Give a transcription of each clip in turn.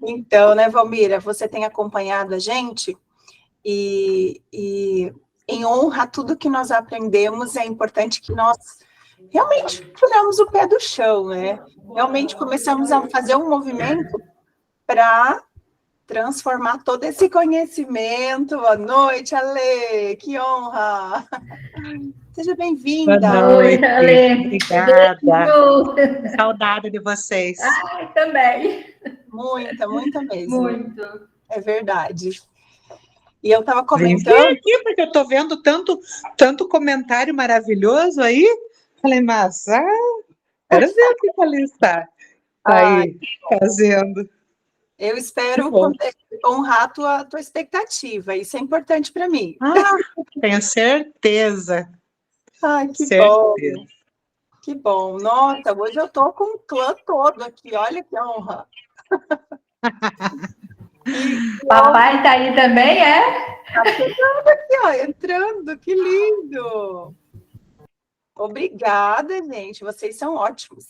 Então, né, Valmira, você tem acompanhado a gente e em honra a tudo que nós aprendemos, é importante que nós realmente tiramos o pé do chão, né? Realmente começamos a fazer um movimento para transformar todo esse conhecimento. Boa noite, Ale, que honra! Seja Boa bem-vinda. noite, Ale. obrigada. Beijo. Saudade de vocês. Ai, também. Muita, muita mesmo. Muito. É verdade. E eu estava Vim comentando... aqui porque eu estou vendo tanto comentário maravilhoso aí. Falei, mas quero ver o que a Alice está aí fazendo. Eu Que espero bom. honrar a tua expectativa. Isso é importante para mim. Tenho certeza. Ai, que bom. Certeza. Que bom. Nossa, hoje eu tô com o clã todo aqui. Olha que honra. Papai tá aí também, é? Tá chegando aqui, ó, entrando. Que lindo. Obrigada, gente. Vocês são ótimos.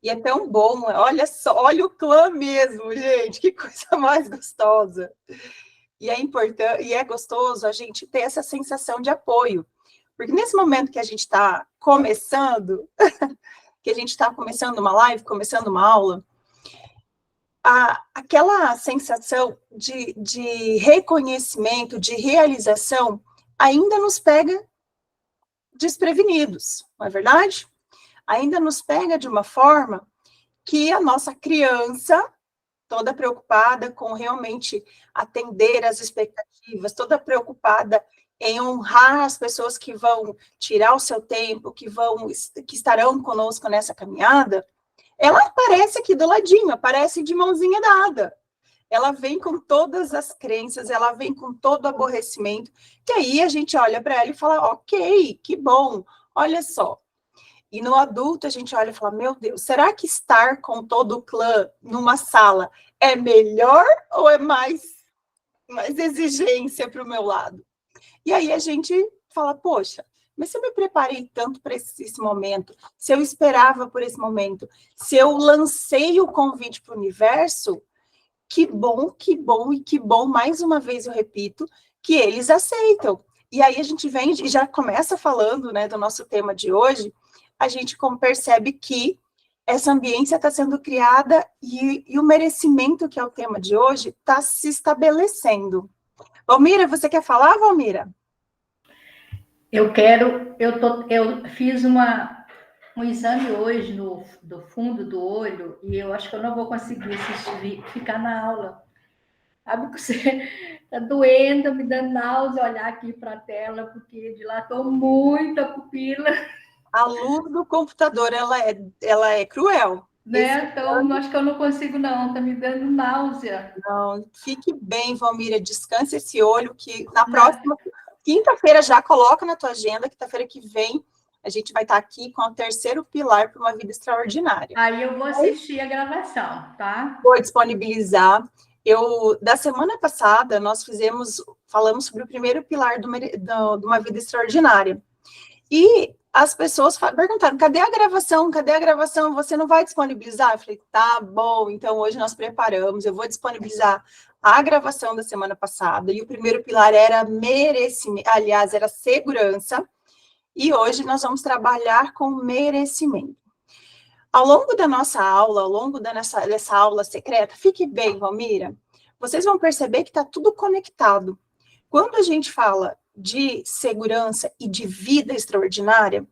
E é tão bom. Olha só, olha o clã mesmo, gente. Que coisa mais gostosa. E é importante, e é gostoso a gente ter essa sensação de apoio. Porque nesse momento que a gente está começando, que a gente está começando uma live, começando uma aula, aquela sensação de reconhecimento, de realização, ainda nos pega desprevenidos, não é verdade? Ainda nos pega de uma forma que a nossa criança, toda preocupada com realmente atender às expectativas, toda preocupada em honrar as pessoas que vão tirar o seu tempo, que estarão conosco nessa caminhada, ela aparece aqui do ladinho, aparece de mãozinha dada. Ela vem com todas as crenças, ela vem com todo o aborrecimento, que aí a gente olha para ela e fala, ok, que bom, olha só. E no adulto a gente olha e fala, meu Deus, será que estar com todo o clã numa sala é melhor ou é mais exigência para o meu lado? E aí a gente fala, poxa, mas se eu me preparei tanto para esse momento, se eu esperava por esse momento, se eu lancei o convite para o universo, que bom, que bom e que bom, mais uma vez eu repito, que eles aceitam. E aí a gente vem e já começa falando, né, do nosso tema de hoje, a gente percebe que essa ambiência está sendo criada e o merecimento, que é o tema de hoje, está se estabelecendo. Valmira, você quer falar, Valmira? Eu fiz um exame hoje do fundo do olho e eu acho que eu não vou conseguir ficar na aula. Sabe que você está doendo, me dando náusea olhar aqui para a tela, porque dilatou muito a pupila. A luz do computador, ela é cruel. Né? Então, acho que eu não consigo, não. Está me dando náusea. Não, fique bem, Valmira, descanse esse olho, que na próxima quinta-feira já coloca na tua agenda, quinta-feira que vem, a gente vai estar aqui com o terceiro pilar para uma vida extraordinária. Aí eu vou assistir a gravação, tá? Vou disponibilizar. Da semana passada, nós falamos sobre o primeiro pilar de uma vida extraordinária. E as pessoas perguntaram, cadê a gravação? Cadê a gravação? Você não vai disponibilizar? Eu falei, tá bom, então hoje nós preparamos, eu vou disponibilizar a gravação da semana passada, e o primeiro pilar era merecimento, aliás, era segurança, e hoje nós vamos trabalhar com merecimento. Ao longo da nossa aula, ao longo dessa aula secreta, fique bem, Valmira, vocês vão perceber que está tudo conectado. Quando a gente fala de segurança e de vida extraordinária,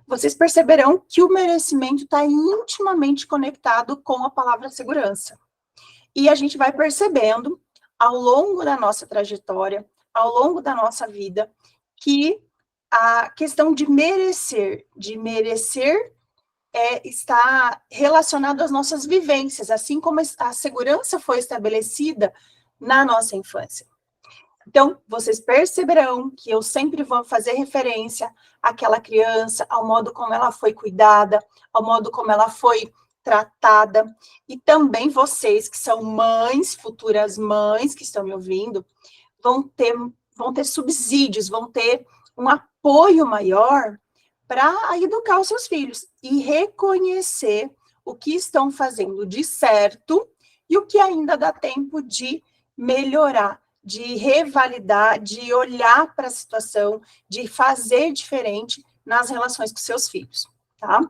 vocês perceberão que o merecimento está intimamente conectado com a palavra segurança. E a gente vai percebendo, ao longo da nossa trajetória, ao longo da nossa vida, que a questão de merecer está relacionado às nossas vivências, assim como a segurança foi estabelecida na nossa infância. Então, vocês perceberão que eu sempre vou fazer referência àquela criança, ao modo como ela foi cuidada, ao modo como ela foi tratada, e também vocês que são mães, futuras mães que estão me ouvindo, vão ter subsídios, vão ter um apoio maior para educar os seus filhos e reconhecer o que estão fazendo de certo e o que ainda dá tempo de melhorar, de revalidar, de olhar para a situação, de fazer diferente nas relações com seus filhos, tá?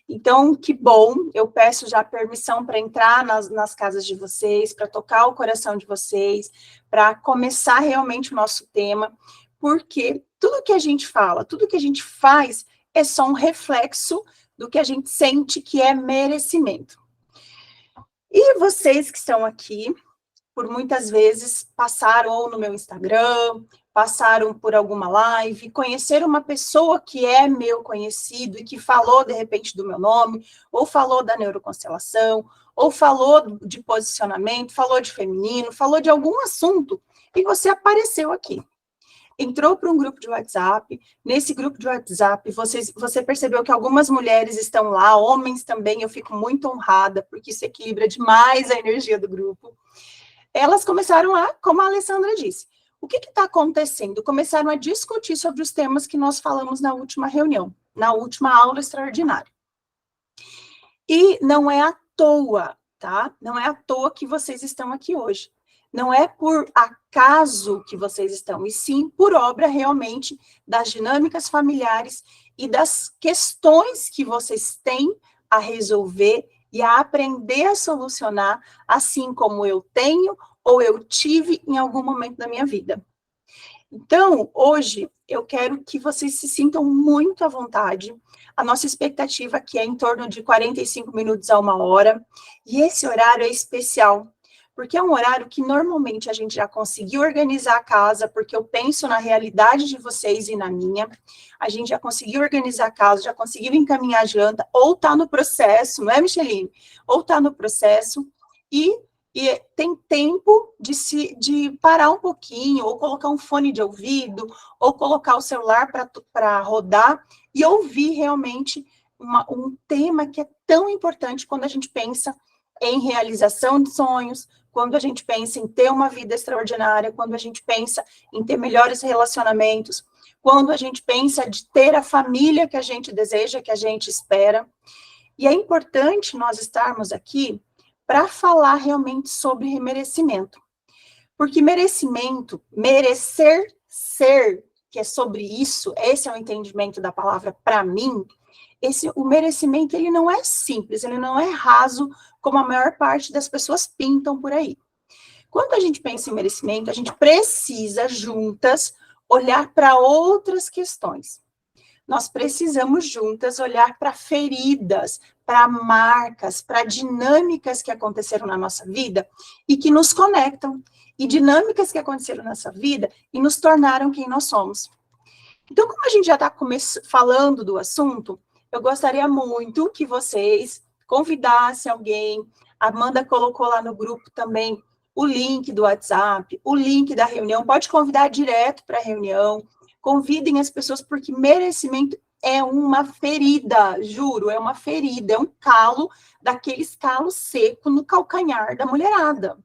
Então, que bom, eu peço já permissão para entrar nas casas de vocês, para tocar o coração de vocês, para começar realmente o nosso tema, porque tudo que a gente fala, tudo que a gente faz é só um reflexo do que a gente sente que é merecimento. E vocês que estão aqui, por muitas vezes passaram ou no meu Instagram, passaram por alguma live, conheceram uma pessoa que é meu conhecido e que falou, de repente, do meu nome, ou falou da neuroconstelação, ou falou de posicionamento, falou de feminino, falou de algum assunto, e você apareceu aqui. Entrou para um grupo de WhatsApp, nesse grupo de WhatsApp, você percebeu que algumas mulheres estão lá, homens também, eu fico muito honrada, porque isso equilibra demais a energia do grupo. Elas começaram a, como a Alessandra disse, o que está acontecendo? Começaram a discutir sobre os temas que nós falamos na última reunião, na última aula extraordinária. E não é à toa, tá? Não é à toa que vocês estão aqui hoje. Não é por acaso que vocês estão, e sim por obra realmente das dinâmicas familiares e das questões que vocês têm a resolver e a aprender a solucionar, assim como eu tenho ou eu tive em algum momento da minha vida. Então, hoje, eu quero que vocês se sintam muito à vontade. A nossa expectativa aqui é em torno de 45 minutos a 1 hora, e esse horário é especial, porque é um horário que normalmente a gente já conseguiu organizar a casa, porque eu penso na realidade de vocês e na minha, a gente já conseguiu organizar a casa, já conseguiu encaminhar a janta, ou está no processo, não é, Micheline? Ou está no processo, e tem tempo de parar um pouquinho, ou colocar um fone de ouvido, ou colocar o celular para rodar, e ouvir realmente um tema que é tão importante quando a gente pensa em realização de sonhos, quando a gente pensa em ter uma vida extraordinária, quando a gente pensa em ter melhores relacionamentos, quando a gente pensa de ter a família que a gente deseja, que a gente espera. E é importante nós estarmos aqui para falar realmente sobre merecimento. Porque merecimento, merecer ser, que é sobre isso, esse é o entendimento da palavra para mim, o merecimento, ele não é simples, ele não é raso, como a maior parte das pessoas pintam por aí. Quando a gente pensa em merecimento, a gente precisa, juntas, olhar para outras questões. Nós precisamos, juntas, olhar para feridas, para marcas, para dinâmicas que aconteceram na nossa vida e que nos conectam, e dinâmicas que aconteceram na nossa vida e nos tornaram quem nós somos. Então, como a gente já está falando do assunto, eu gostaria muito que vocês convidassem alguém. A Amanda colocou lá no grupo também o link do WhatsApp, o link da reunião. Pode convidar direto para a reunião. Convidem as pessoas, porque merecimento é uma ferida, juro, é uma ferida, é um calo, daqueles calos secos no calcanhar da mulherada.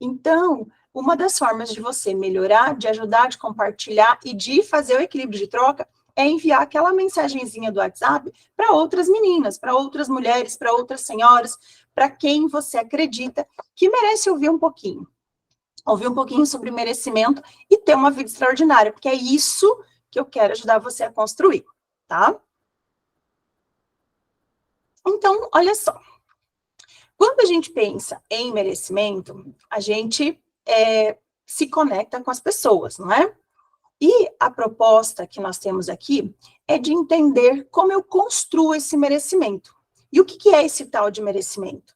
Então, uma das formas de você melhorar, de ajudar, de compartilhar e de fazer o equilíbrio de troca é enviar aquela mensagenzinha do WhatsApp para outras meninas, para outras mulheres, para outras senhoras, para quem você acredita que merece ouvir um pouquinho sobre merecimento e ter uma vida extraordinária, porque é isso que eu quero ajudar você a construir, tá? Então, olha só. Quando a gente pensa em merecimento, a gente se conecta com as pessoas, não é? E a proposta que nós temos aqui é de entender como eu construo esse merecimento. E o que é esse tal de merecimento?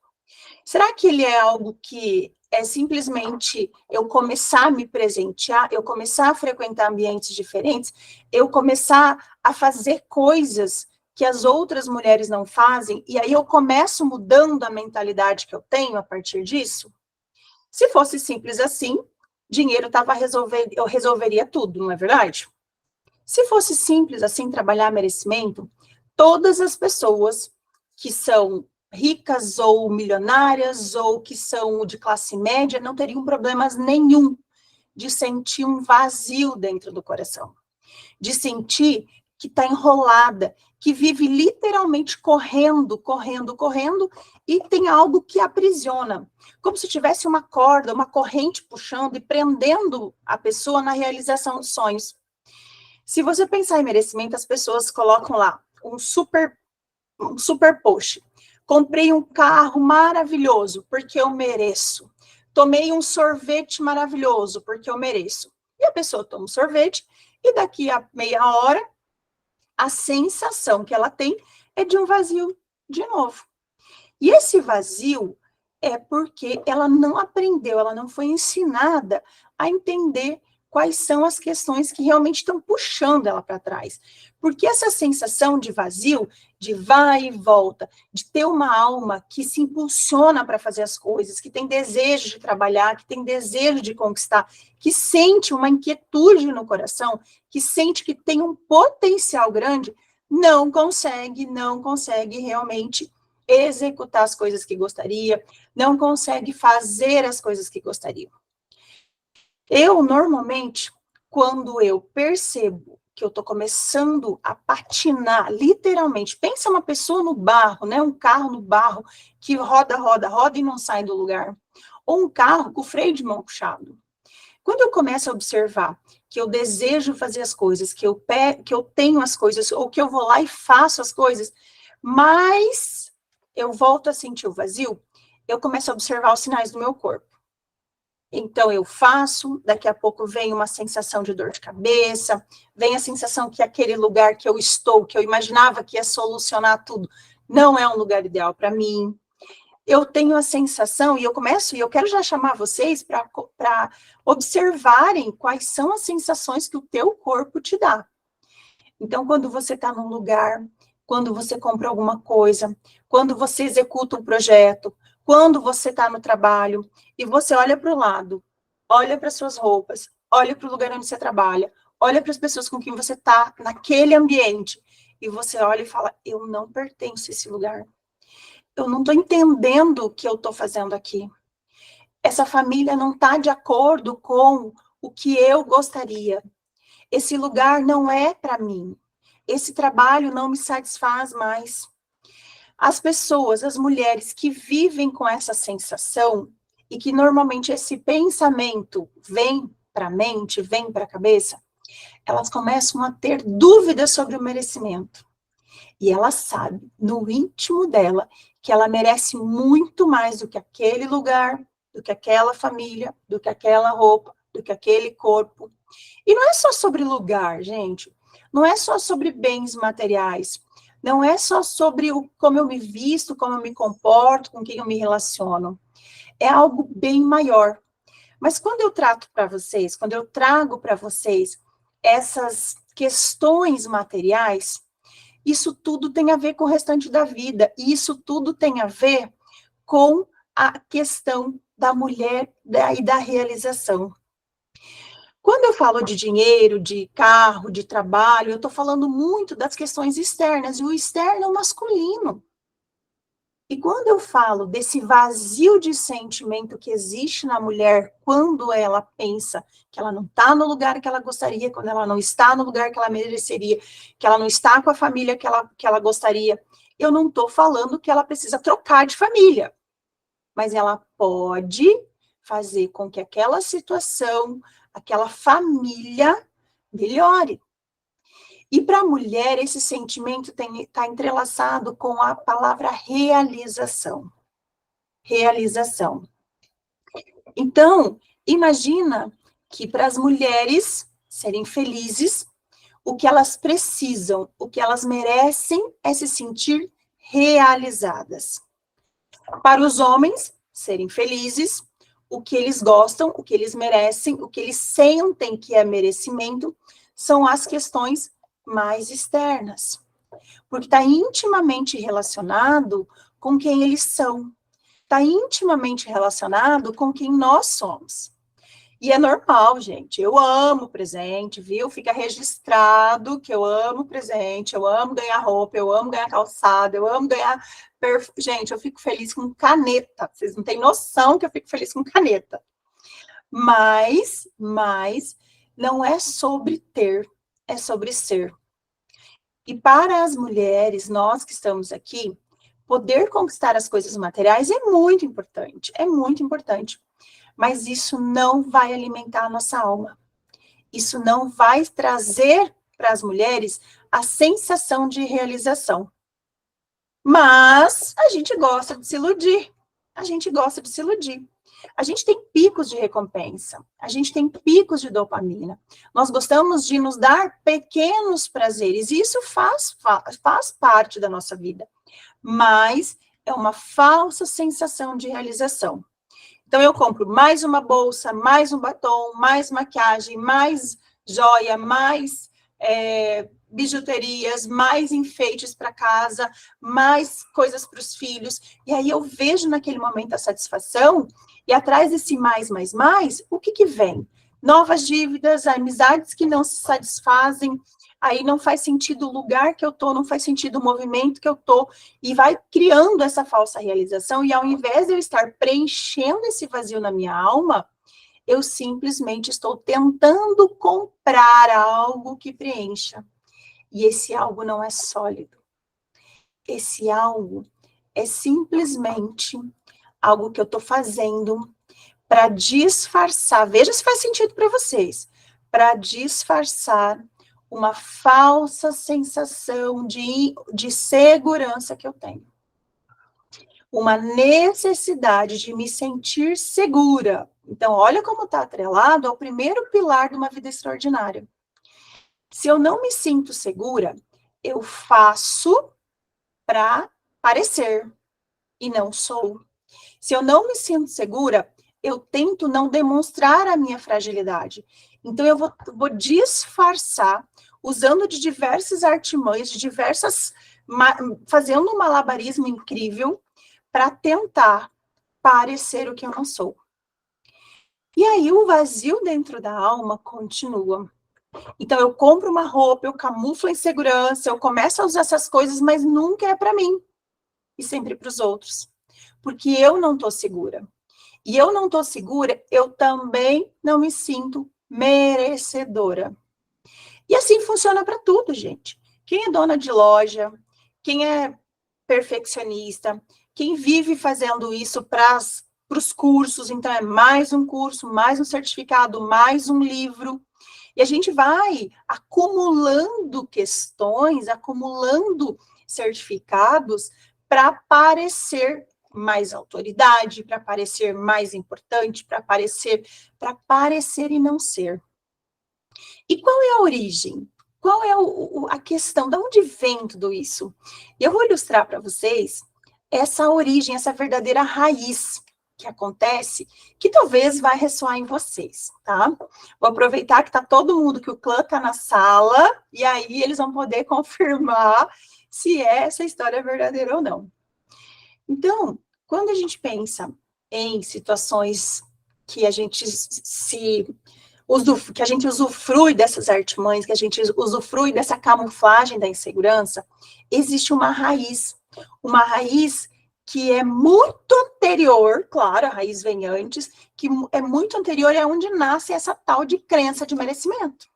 Será que ele é algo que é simplesmente eu começar a me presentear, eu começar a frequentar ambientes diferentes, eu começar a fazer coisas que as outras mulheres não fazem, e aí eu começo mudando a mentalidade que eu tenho a partir disso? Se fosse simples assim, dinheiro eu resolveria tudo, não é verdade? Se fosse simples assim, trabalhar merecimento, todas as pessoas que são ricas ou milionárias ou que são de classe média não teriam problemas nenhum de sentir um vazio dentro do coração, de sentir que está enrolada, que vive literalmente correndo, correndo, correndo, e tem algo que aprisiona, como se tivesse uma corda, uma corrente puxando e prendendo a pessoa na realização dos sonhos. Se você pensar em merecimento, as pessoas colocam lá um super post. Comprei um carro maravilhoso, porque eu mereço. Tomei um sorvete maravilhoso, porque eu mereço. E a pessoa toma um sorvete, e daqui a meia hora, a sensação que ela tem é de um vazio de novo. E esse vazio é porque ela não aprendeu, ela não foi ensinada a entender quais são as questões que realmente estão puxando ela para trás. Porque essa sensação de vazio, de vai e volta, de ter uma alma que se impulsiona para fazer as coisas, que tem desejo de trabalhar, que tem desejo de conquistar, que sente uma inquietude no coração, que sente que tem um potencial grande, não consegue realmente executar as coisas que gostaria, não consegue fazer as coisas que gostaria. Eu, normalmente, quando eu percebo que eu estou começando a patinar, literalmente, pensa uma pessoa no barro, né, um carro no barro, que roda, roda, roda e não sai do lugar, ou um carro com o freio de mão puxado. Quando eu começo a observar que eu desejo fazer as coisas, que eu tenho as coisas, ou que eu vou lá e faço as coisas, mas eu volto a sentir o vazio, eu começo a observar os sinais do meu corpo. Então, eu faço, daqui a pouco vem uma sensação de dor de cabeça, vem a sensação que aquele lugar que eu estou, que eu imaginava que ia solucionar tudo, não é um lugar ideal para mim. Eu tenho a sensação, e eu quero já chamar vocês para observarem quais são as sensações que o teu corpo te dá. Então, quando você está num lugar, quando você compra alguma coisa, quando você executa um projeto, quando você está no trabalho, e você olha para o lado, olha para suas roupas, olha para o lugar onde você trabalha, olha para as pessoas com quem você está naquele ambiente, e você olha e fala, eu não pertenço a esse lugar. Eu não estou entendendo o que eu estou fazendo aqui. Essa família não está de acordo com o que eu gostaria. Esse lugar não é para mim. Esse trabalho não me satisfaz mais. As pessoas, as mulheres que vivem com essa sensação, e que normalmente esse pensamento vem para a mente, vem para a cabeça, elas começam a ter dúvidas sobre o merecimento. E ela sabe, no íntimo dela, que ela merece muito mais do que aquele lugar, do que aquela família, do que aquela roupa, do que aquele corpo. E não é só sobre lugar, gente. Não é só sobre bens materiais. Não é só sobre como eu me visto, como eu me comporto, com quem eu me relaciono. É algo bem maior. Mas quando eu trato para vocês, quando eu trago para vocês essas questões materiais, isso tudo tem a ver com o restante da vida. E isso tudo tem a ver com a questão da mulher e da realização. Quando eu falo de dinheiro, de carro, de trabalho, eu estou falando muito das questões externas, e o externo é o masculino. E quando eu falo desse vazio de sentimento que existe na mulher quando ela pensa que ela não está no lugar que ela gostaria, quando ela não está no lugar que ela mereceria, que ela não está com a família que ela gostaria, eu não estou falando que ela precisa trocar de família, mas ela pode fazer com que aquela situação, aquela família melhore. E para a mulher, esse sentimento está entrelaçado com a palavra realização. Realização. Então, imagina que para as mulheres serem felizes, o que elas precisam, o que elas merecem é se sentir realizadas. Para os homens serem felizes, o que eles gostam, o que eles merecem, o que eles sentem que é merecimento, são as questões mais externas, porque está intimamente relacionado com quem eles são, está intimamente relacionado com quem nós somos. E é normal, gente, eu amo presente, viu? Fica registrado que eu amo presente, eu amo ganhar roupa, eu amo ganhar calçada, eu amo ganhar... Gente, eu fico feliz com caneta, vocês não têm noção que eu fico feliz com caneta. Mas não é sobre ter, é sobre ser. E para as mulheres, nós que estamos aqui, poder conquistar as coisas materiais é muito importante, mas isso não vai alimentar a nossa alma. Isso não vai trazer para as mulheres a sensação de realização. Mas a gente gosta de se iludir. A gente tem picos de recompensa, a gente tem picos de dopamina. Nós gostamos de nos dar pequenos prazeres, e isso faz parte da nossa vida. Mas é uma falsa sensação de realização. Então, eu compro mais uma bolsa, mais um batom, mais maquiagem, mais joia, mais bijuterias, mais enfeites para casa, mais coisas para os filhos. E aí eu vejo naquele momento a satisfação, e atrás desse mais, o que vem? Novas dívidas, amizades que não se satisfazem, aí não faz sentido o lugar que eu estou, não faz sentido o movimento que eu estou, e vai criando essa falsa realização, e ao invés de eu estar preenchendo esse vazio na minha alma, eu simplesmente estou tentando comprar algo que preencha. E esse algo não é sólido. Esse algo é simplesmente algo que eu estou fazendo para disfarçar, veja se faz sentido para vocês, para disfarçar uma falsa sensação de segurança que eu tenho. Uma necessidade de me sentir segura. Então, olha como está atrelado ao primeiro pilar de uma vida extraordinária. Se eu não me sinto segura, eu faço para parecer, e não sou. Se eu não me sinto segura, eu tento não demonstrar a minha fragilidade. Então, eu vou disfarçar, usando de diversas artimanhas, fazendo um malabarismo incrível, para tentar parecer o que eu não sou. E aí, o vazio dentro da alma continua. Então, eu compro uma roupa, eu camuflo a insegurança, eu começo a usar essas coisas, mas nunca é para mim. E sempre para os outros. Porque eu não estou segura. E eu não estou segura, eu também não me sinto merecedora. E assim funciona para tudo, gente. Quem é dona de loja, quem é perfeccionista, quem vive fazendo isso para os cursos, então é mais um curso, mais um certificado, mais um livro. E a gente vai acumulando questões, acumulando certificados para parecer mais autoridade, para parecer mais importante, para parecer e não ser. E qual é a origem? Qual é a questão? De onde vem tudo isso? Eu vou ilustrar para vocês essa origem, essa verdadeira raiz que acontece, que talvez vai ressoar em vocês, tá? Vou aproveitar que está todo mundo, que o clã está na sala, e aí eles vão poder confirmar se essa história é verdadeira ou não. Então, quando a gente pensa em situações que a gente usufrui dessas artimanhas, que a gente usufrui dessa camuflagem da insegurança, existe uma raiz que é muito anterior, claro, a raiz vem antes, que é muito anterior, é onde nasce essa tal de crença de merecimento.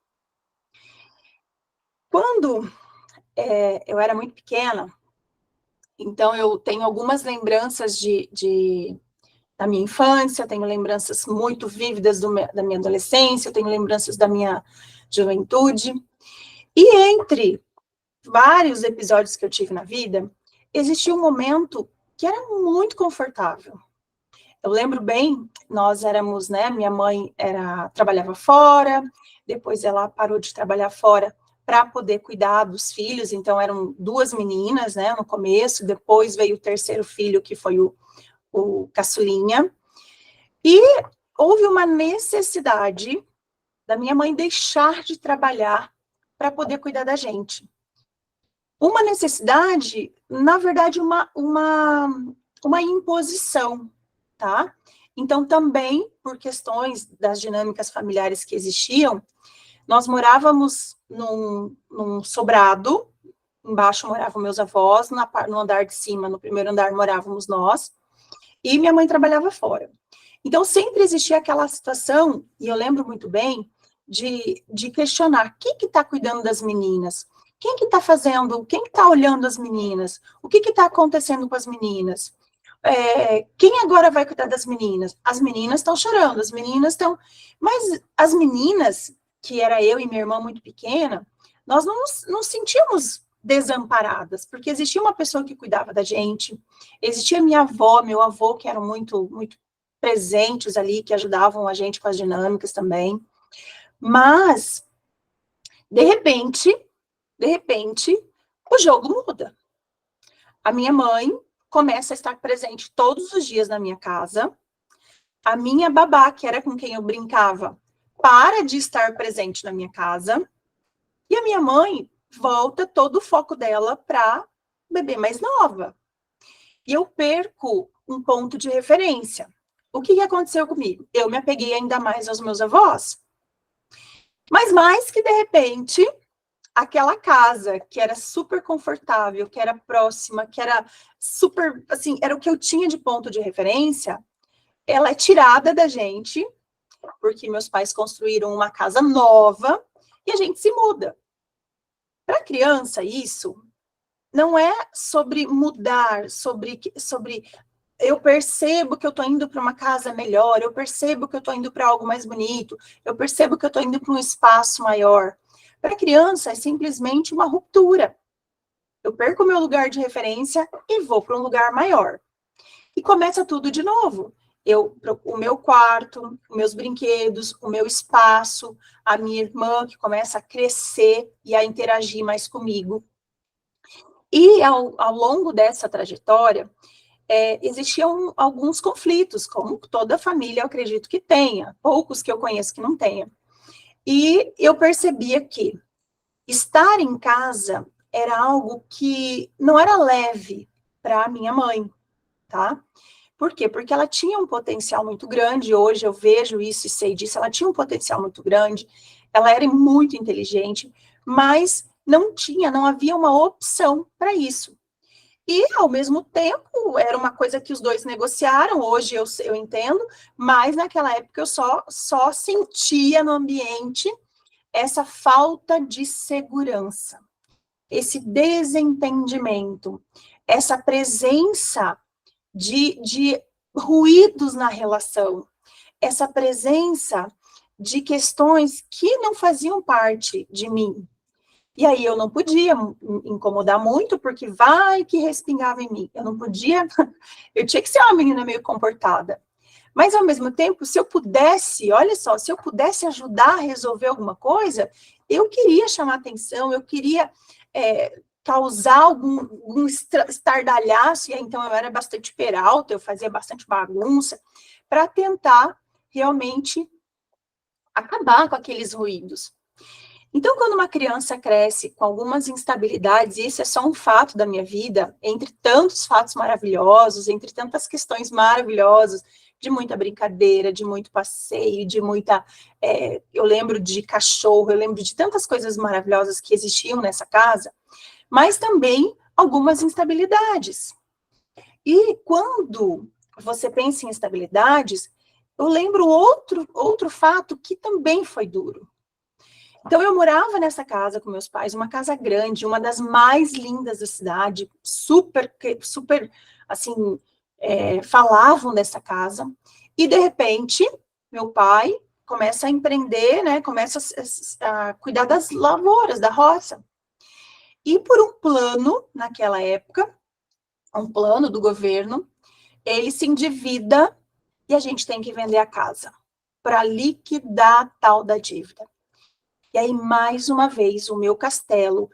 Quando eu era muito pequena, então eu tenho algumas lembranças da minha infância, tenho lembranças muito vívidas da minha adolescência, tenho lembranças da minha juventude, e entre vários episódios que eu tive na vida, existia um momento que era muito confortável. Eu lembro bem, nós éramos, né, minha mãe trabalhava fora, depois ela parou de trabalhar fora para poder cuidar dos filhos, então eram 2 meninas, né, no começo, depois veio o terceiro filho, que foi o caçulinha, e houve uma necessidade da minha mãe deixar de trabalhar para poder cuidar da gente. Uma necessidade, na verdade, uma imposição, tá? Então, também, por questões das dinâmicas familiares que existiam, nós morávamos num sobrado, embaixo moravam meus avós, no andar de cima, no primeiro andar, morávamos nós, e minha mãe trabalhava fora. Então, sempre existia aquela situação, e eu lembro muito bem, de questionar, quem que está cuidando das meninas? Quem que está fazendo, quem que está olhando as meninas? O que está acontecendo com as meninas? Quem agora vai cuidar das meninas? As meninas estão chorando, as meninas estão... Mas as meninas, que era eu e minha irmã muito pequena, nós não nos sentíamos desamparadas, porque existia uma pessoa que cuidava da gente, existia minha avó, meu avô, que eram muito, muito presentes ali, que ajudavam a gente com as dinâmicas também. Mas, de repente, o jogo muda. A minha mãe começa a estar presente todos os dias na minha casa. A minha babá, que era com quem eu brincava, para de estar presente na minha casa. E a minha mãe volta todo o foco dela para bebê mais nova. E eu perco um ponto de referência. O que aconteceu comigo? Eu me apeguei ainda mais aos meus avós. Mas mais que de repente, aquela casa que era super confortável, que era próxima, que era super, assim, era o que eu tinha de ponto de referência, ela é tirada da gente, porque meus pais construíram uma casa nova e a gente se muda. Para criança, isso não é sobre mudar, sobre eu percebo que eu estou indo para uma casa melhor, eu percebo que eu estou indo para algo mais bonito, eu percebo que eu estou indo para um espaço maior. Para criança, é simplesmente uma ruptura. Eu perco o meu lugar de referência e vou para um lugar maior. E começa tudo de novo. O meu quarto, os meus brinquedos, o meu espaço, a minha irmã que começa a crescer e a interagir mais comigo. E ao longo dessa trajetória, existiam alguns conflitos, como toda família eu acredito que tenha, poucos que eu conheço que não tenha. E eu percebia que estar em casa era algo que não era leve para minha mãe, tá? Por quê? Porque ela tinha um potencial muito grande, hoje eu vejo isso e sei disso, ela tinha um potencial muito grande, ela era muito inteligente, mas não havia uma opção para isso. E, ao mesmo tempo, era uma coisa que os dois negociaram, hoje eu entendo, mas naquela época eu só sentia no ambiente essa falta de segurança, esse desentendimento, essa presença de ruídos na relação, essa presença de questões que não faziam parte de mim. E aí eu não podia incomodar muito, porque vai que respingava em mim. Eu não podia, eu tinha que ser uma menina meio comportada. Mas, ao mesmo tempo, se eu pudesse, olha só, se eu pudesse ajudar a resolver alguma coisa, eu queria chamar atenção, eu queria causar algum estardalhaço, e então eu era bastante peralta, eu fazia bastante bagunça, para tentar realmente acabar com aqueles ruídos. Então, quando uma criança cresce com algumas instabilidades, e isso é só um fato da minha vida, entre tantos fatos maravilhosos, entre tantas questões maravilhosas, de muita brincadeira, de muito passeio, de muita... eu lembro de cachorro, eu lembro de tantas coisas maravilhosas que existiam nessa casa, mas também algumas instabilidades. E quando você pensa em instabilidades, eu lembro outro fato que também foi duro. Então, eu morava nessa casa com meus pais, uma casa grande, uma das mais lindas da cidade, super, assim, falavam dessa casa, e, de repente, meu pai começa a empreender, né, começa a cuidar das lavouras, da roça. E por um plano, naquela época, um plano do governo, ele se endivida e a gente tem que vender a casa para liquidar a tal da dívida. E aí, mais uma vez, o meu castelo,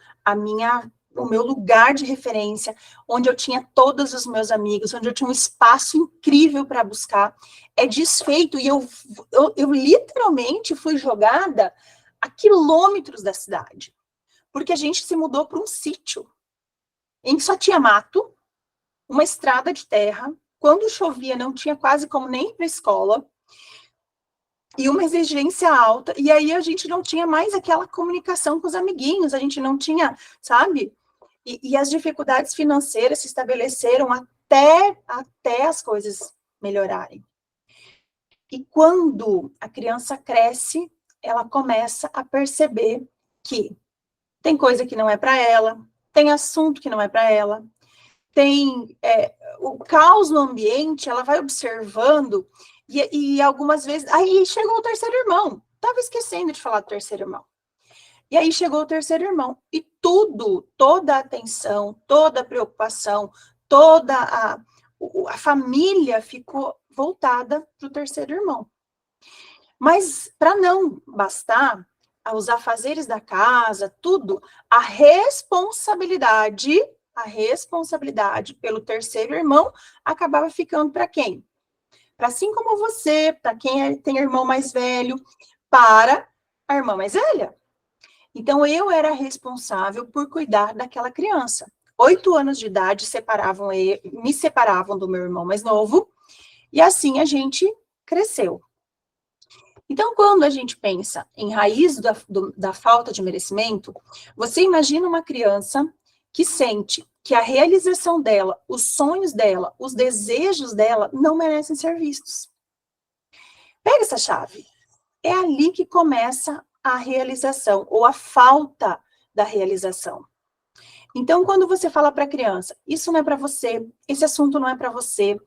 o meu lugar de referência, onde eu tinha todos os meus amigos, onde eu tinha um espaço incrível para buscar, é desfeito. E eu literalmente fui jogada a quilômetros da cidade. Porque a gente se mudou para um sítio, em que só tinha mato, uma estrada de terra, quando chovia não tinha quase como nem ir para a escola, e uma exigência alta, e aí a gente não tinha mais aquela comunicação com os amiguinhos, a gente não tinha, sabe? E as dificuldades financeiras se estabeleceram até as coisas melhorarem. E quando a criança cresce, ela começa a perceber que tem coisa que não é para ela, tem assunto que não é para ela, tem o caos no ambiente, ela vai observando, e algumas vezes, aí chegou o terceiro irmão, estava esquecendo de falar do terceiro irmão. E aí chegou o terceiro irmão, e toda a atenção, toda a preocupação, toda a família ficou voltada para o terceiro irmão. Mas, para não bastar, os afazeres da casa, tudo, a responsabilidade pelo terceiro irmão acabava ficando para quem? Para assim como você, para quem tem irmão mais velho, para a irmã mais velha. Então, eu era responsável por cuidar daquela criança. 8 anos de idade me separavam do meu irmão mais novo, e assim a gente cresceu. Então, quando a gente pensa em raiz da falta de merecimento, você imagina uma criança que sente que a realização dela, os sonhos dela, os desejos dela não merecem ser vistos. Pega essa chave. É ali que começa a realização, ou a falta da realização. Então, quando você fala para a criança, isso não é para você, esse assunto não é para você,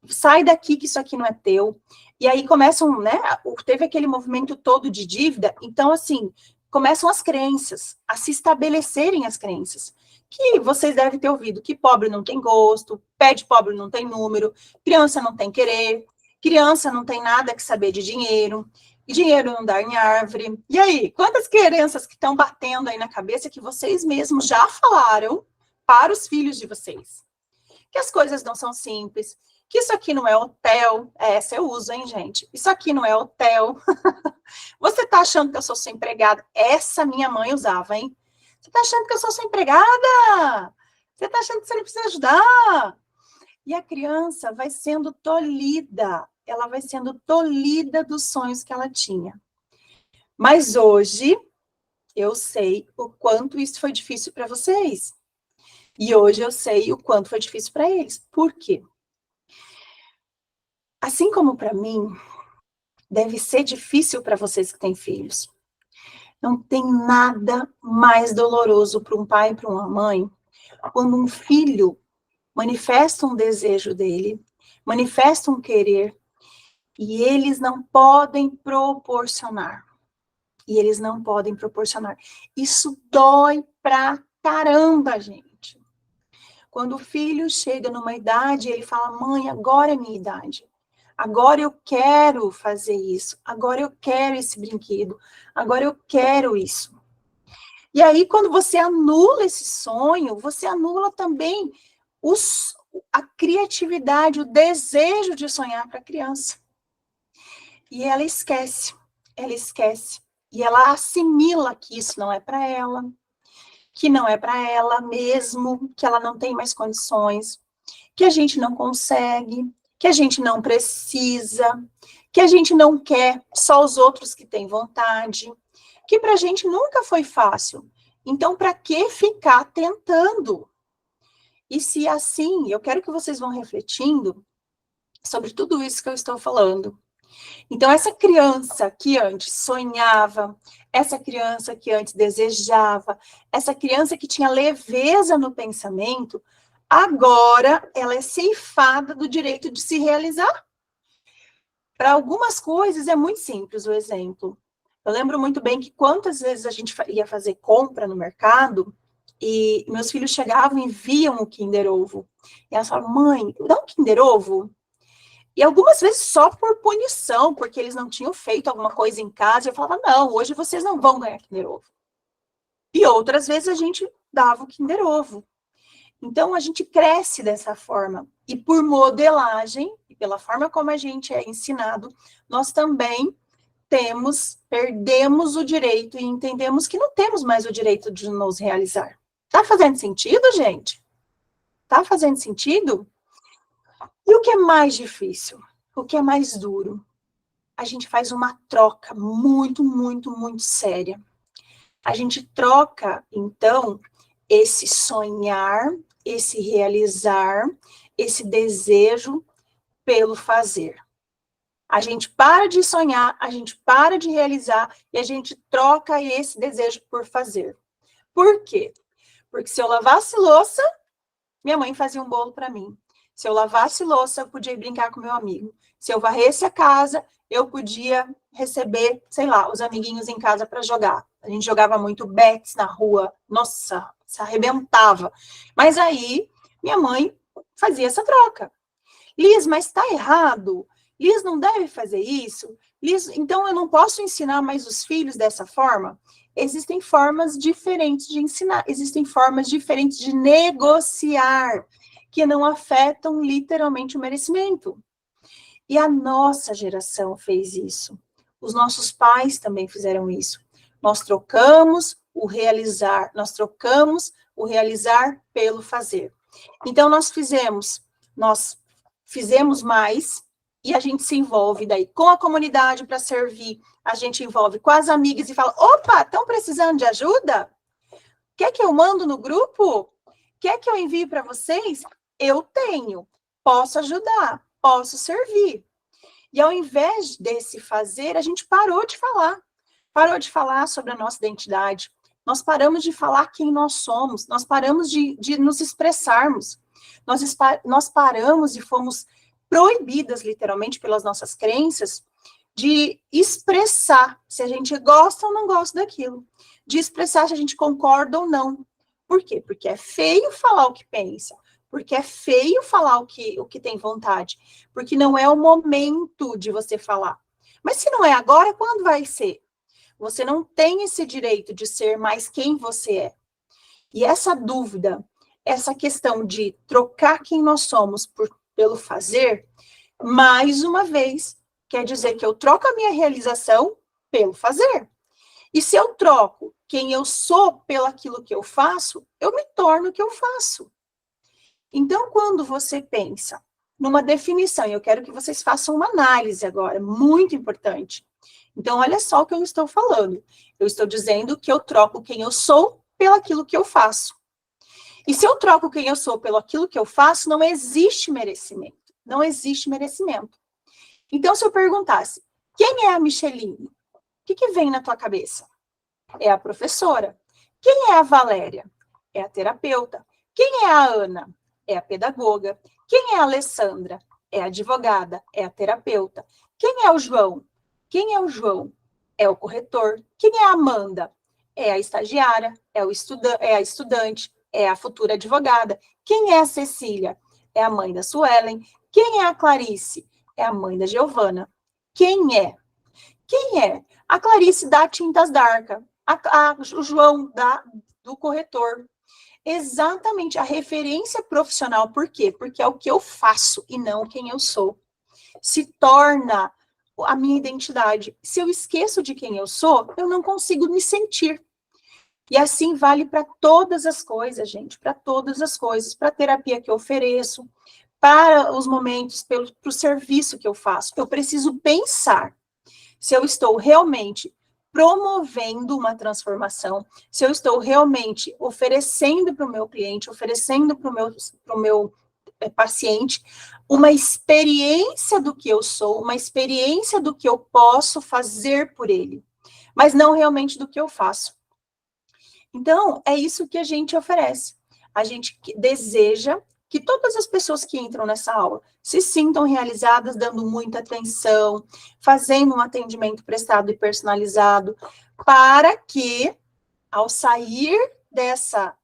sai daqui que isso aqui não é teu, e aí começam, né, teve aquele movimento todo de dívida, então, assim, começam as crenças, a se estabelecerem as crenças, que vocês devem ter ouvido, que pobre não tem gosto, pé de pobre não tem número, criança não tem querer, criança não tem nada que saber de dinheiro, e dinheiro não dá em árvore. E aí, quantas crianças que estão batendo aí na cabeça que vocês mesmos já falaram para os filhos de vocês? Que as coisas não são simples, que isso aqui não é hotel. Essa eu uso, hein, gente? Isso aqui não é hotel. Você tá achando que eu sou sua empregada? Essa minha mãe usava, hein? Você tá achando que eu sou sua empregada? Você tá achando que você não precisa ajudar? E a criança vai sendo tolhida, ela vai sendo tolhida dos sonhos que ela tinha. Mas hoje, eu sei o quanto isso foi difícil para vocês. E hoje eu sei o quanto foi difícil para eles. Por quê? Assim como para mim, deve ser difícil para vocês que têm filhos. Não tem nada mais doloroso para um pai e para uma mãe quando um filho manifesta um desejo dele, manifesta um querer, e eles não podem proporcionar. E eles não podem proporcionar. Isso dói pra caramba, gente. Quando o filho chega numa idade, ele fala, mãe, agora é minha idade. Agora eu quero fazer isso. Agora eu quero esse brinquedo. Agora eu quero isso. E aí, quando você anula esse sonho, você anula também a criatividade, o desejo de sonhar para a criança. E ela esquece. E ela assimila que isso não é para ela, que não é para ela mesmo, que ela não tem mais condições, que a gente não consegue, que a gente não precisa, que a gente não quer, só os outros que têm vontade, que para a gente nunca foi fácil. Então, para que ficar tentando? E se assim, eu quero que vocês vão refletindo sobre tudo isso que eu estou falando. Então, essa criança que antes sonhava, essa criança que antes desejava, essa criança que tinha leveza no pensamento, agora ela é ceifada do direito de se realizar. Para algumas coisas é muito simples o exemplo. Eu lembro muito bem que quantas vezes a gente ia fazer compra no mercado e meus filhos chegavam e viam o Kinder Ovo. E elas falavam, mãe, dá um Kinder Ovo? E algumas vezes só por punição, porque eles não tinham feito alguma coisa em casa. Eu falava, não, hoje vocês não vão ganhar Kinder Ovo. E outras vezes a gente dava o Kinder Ovo. Então, a gente cresce dessa forma. E por modelagem, e pela forma como a gente é ensinado, nós também perdemos o direito e entendemos que não temos mais o direito de nos realizar. Tá fazendo sentido, gente? Tá fazendo sentido? E o que é mais difícil? O que é mais duro? A gente faz uma troca muito, muito, muito séria. A gente troca, então, esse sonhar, esse realizar, esse desejo pelo fazer. A gente para de sonhar, a gente para de realizar e a gente troca esse desejo por fazer. Por quê? Porque se eu lavasse louça, minha mãe fazia um bolo para mim. Se eu lavasse louça, eu podia ir brincar com meu amigo. Se eu varresse a casa, eu podia receber, sei lá, os amiguinhos em casa para jogar. A gente jogava muito bets na rua. Nossa, se arrebentava. Mas aí, minha mãe fazia essa troca. Liz, mas está errado. Liz não deve fazer isso. Liz, então eu não posso ensinar mais os filhos dessa forma? Existem formas diferentes de ensinar, existem formas diferentes de negociar, que não afetam literalmente o merecimento. E a nossa geração fez isso. Os nossos pais também fizeram isso. Nós trocamos o realizar pelo fazer. Então, nós fizemos mais e a gente se envolve daí com a comunidade para servir, a gente envolve com as amigas e fala, opa, estão precisando de ajuda? Quer que eu mando no grupo? Quer que eu envie para vocês? Eu tenho, posso ajudar, posso servir. E ao invés desse fazer, a gente parou de falar sobre a nossa identidade, nós paramos de falar quem nós somos, nós paramos de nos expressarmos, nós paramos e fomos proibidas, literalmente, pelas nossas crenças, de expressar se a gente gosta ou não gosta daquilo, de expressar se a gente concorda ou não. Por quê? Porque é feio falar o que pensa, porque é feio falar o que tem vontade, porque não é o momento de você falar. Mas se não é agora, quando vai ser? Você não tem esse direito de ser mais quem você é. E essa dúvida, essa questão de trocar quem nós somos pelo fazer, mais uma vez, quer dizer que eu troco a minha realização pelo fazer. E se eu troco quem eu sou pelo aquilo que eu faço, eu me torno o que eu faço. Então, quando você pensa numa definição, e eu quero que vocês façam uma análise agora, muito importante. Então, olha só o que eu estou falando. Eu estou dizendo que eu troco quem eu sou pelo aquilo que eu faço. E se eu troco quem eu sou pelo aquilo que eu faço, não existe merecimento. Não existe merecimento. Então, se eu perguntasse, quem é a Micheline? O que vem na tua cabeça? É a professora. Quem é a Valéria? É a terapeuta. Quem é a Ana? É a pedagoga. Quem é a Alessandra? É a advogada, é a terapeuta. Quem é o João? Quem é o João? É o corretor. Quem é a Amanda? É a estagiária, é a estudante, é a futura advogada. Quem é a Cecília? É a mãe da Suelen. Quem é a Clarice? É a mãe da Giovana. Quem é? Quem é? A Clarice da Tintas d'Arca. O João do corretor. Exatamente, a referência profissional. Por quê? Porque é o que eu faço e não quem eu sou. Se torna a minha identidade. Se eu esqueço de quem eu sou, eu não consigo me sentir. E assim vale para todas as coisas, gente, para todas as coisas, para a terapia que eu ofereço, para os momentos, para o serviço que eu faço. Eu preciso pensar se eu estou realmente promovendo uma transformação, se eu estou realmente oferecendo para o meu cliente, oferecendo para o meu paciente uma experiência do que eu sou, uma experiência do que eu posso fazer por ele, mas não realmente do que eu faço. Então, é isso que a gente oferece. A gente deseja que todas as pessoas que entram nessa aula se sintam realizadas, dando muita atenção, fazendo um atendimento prestado e personalizado, para que, ao sair dessa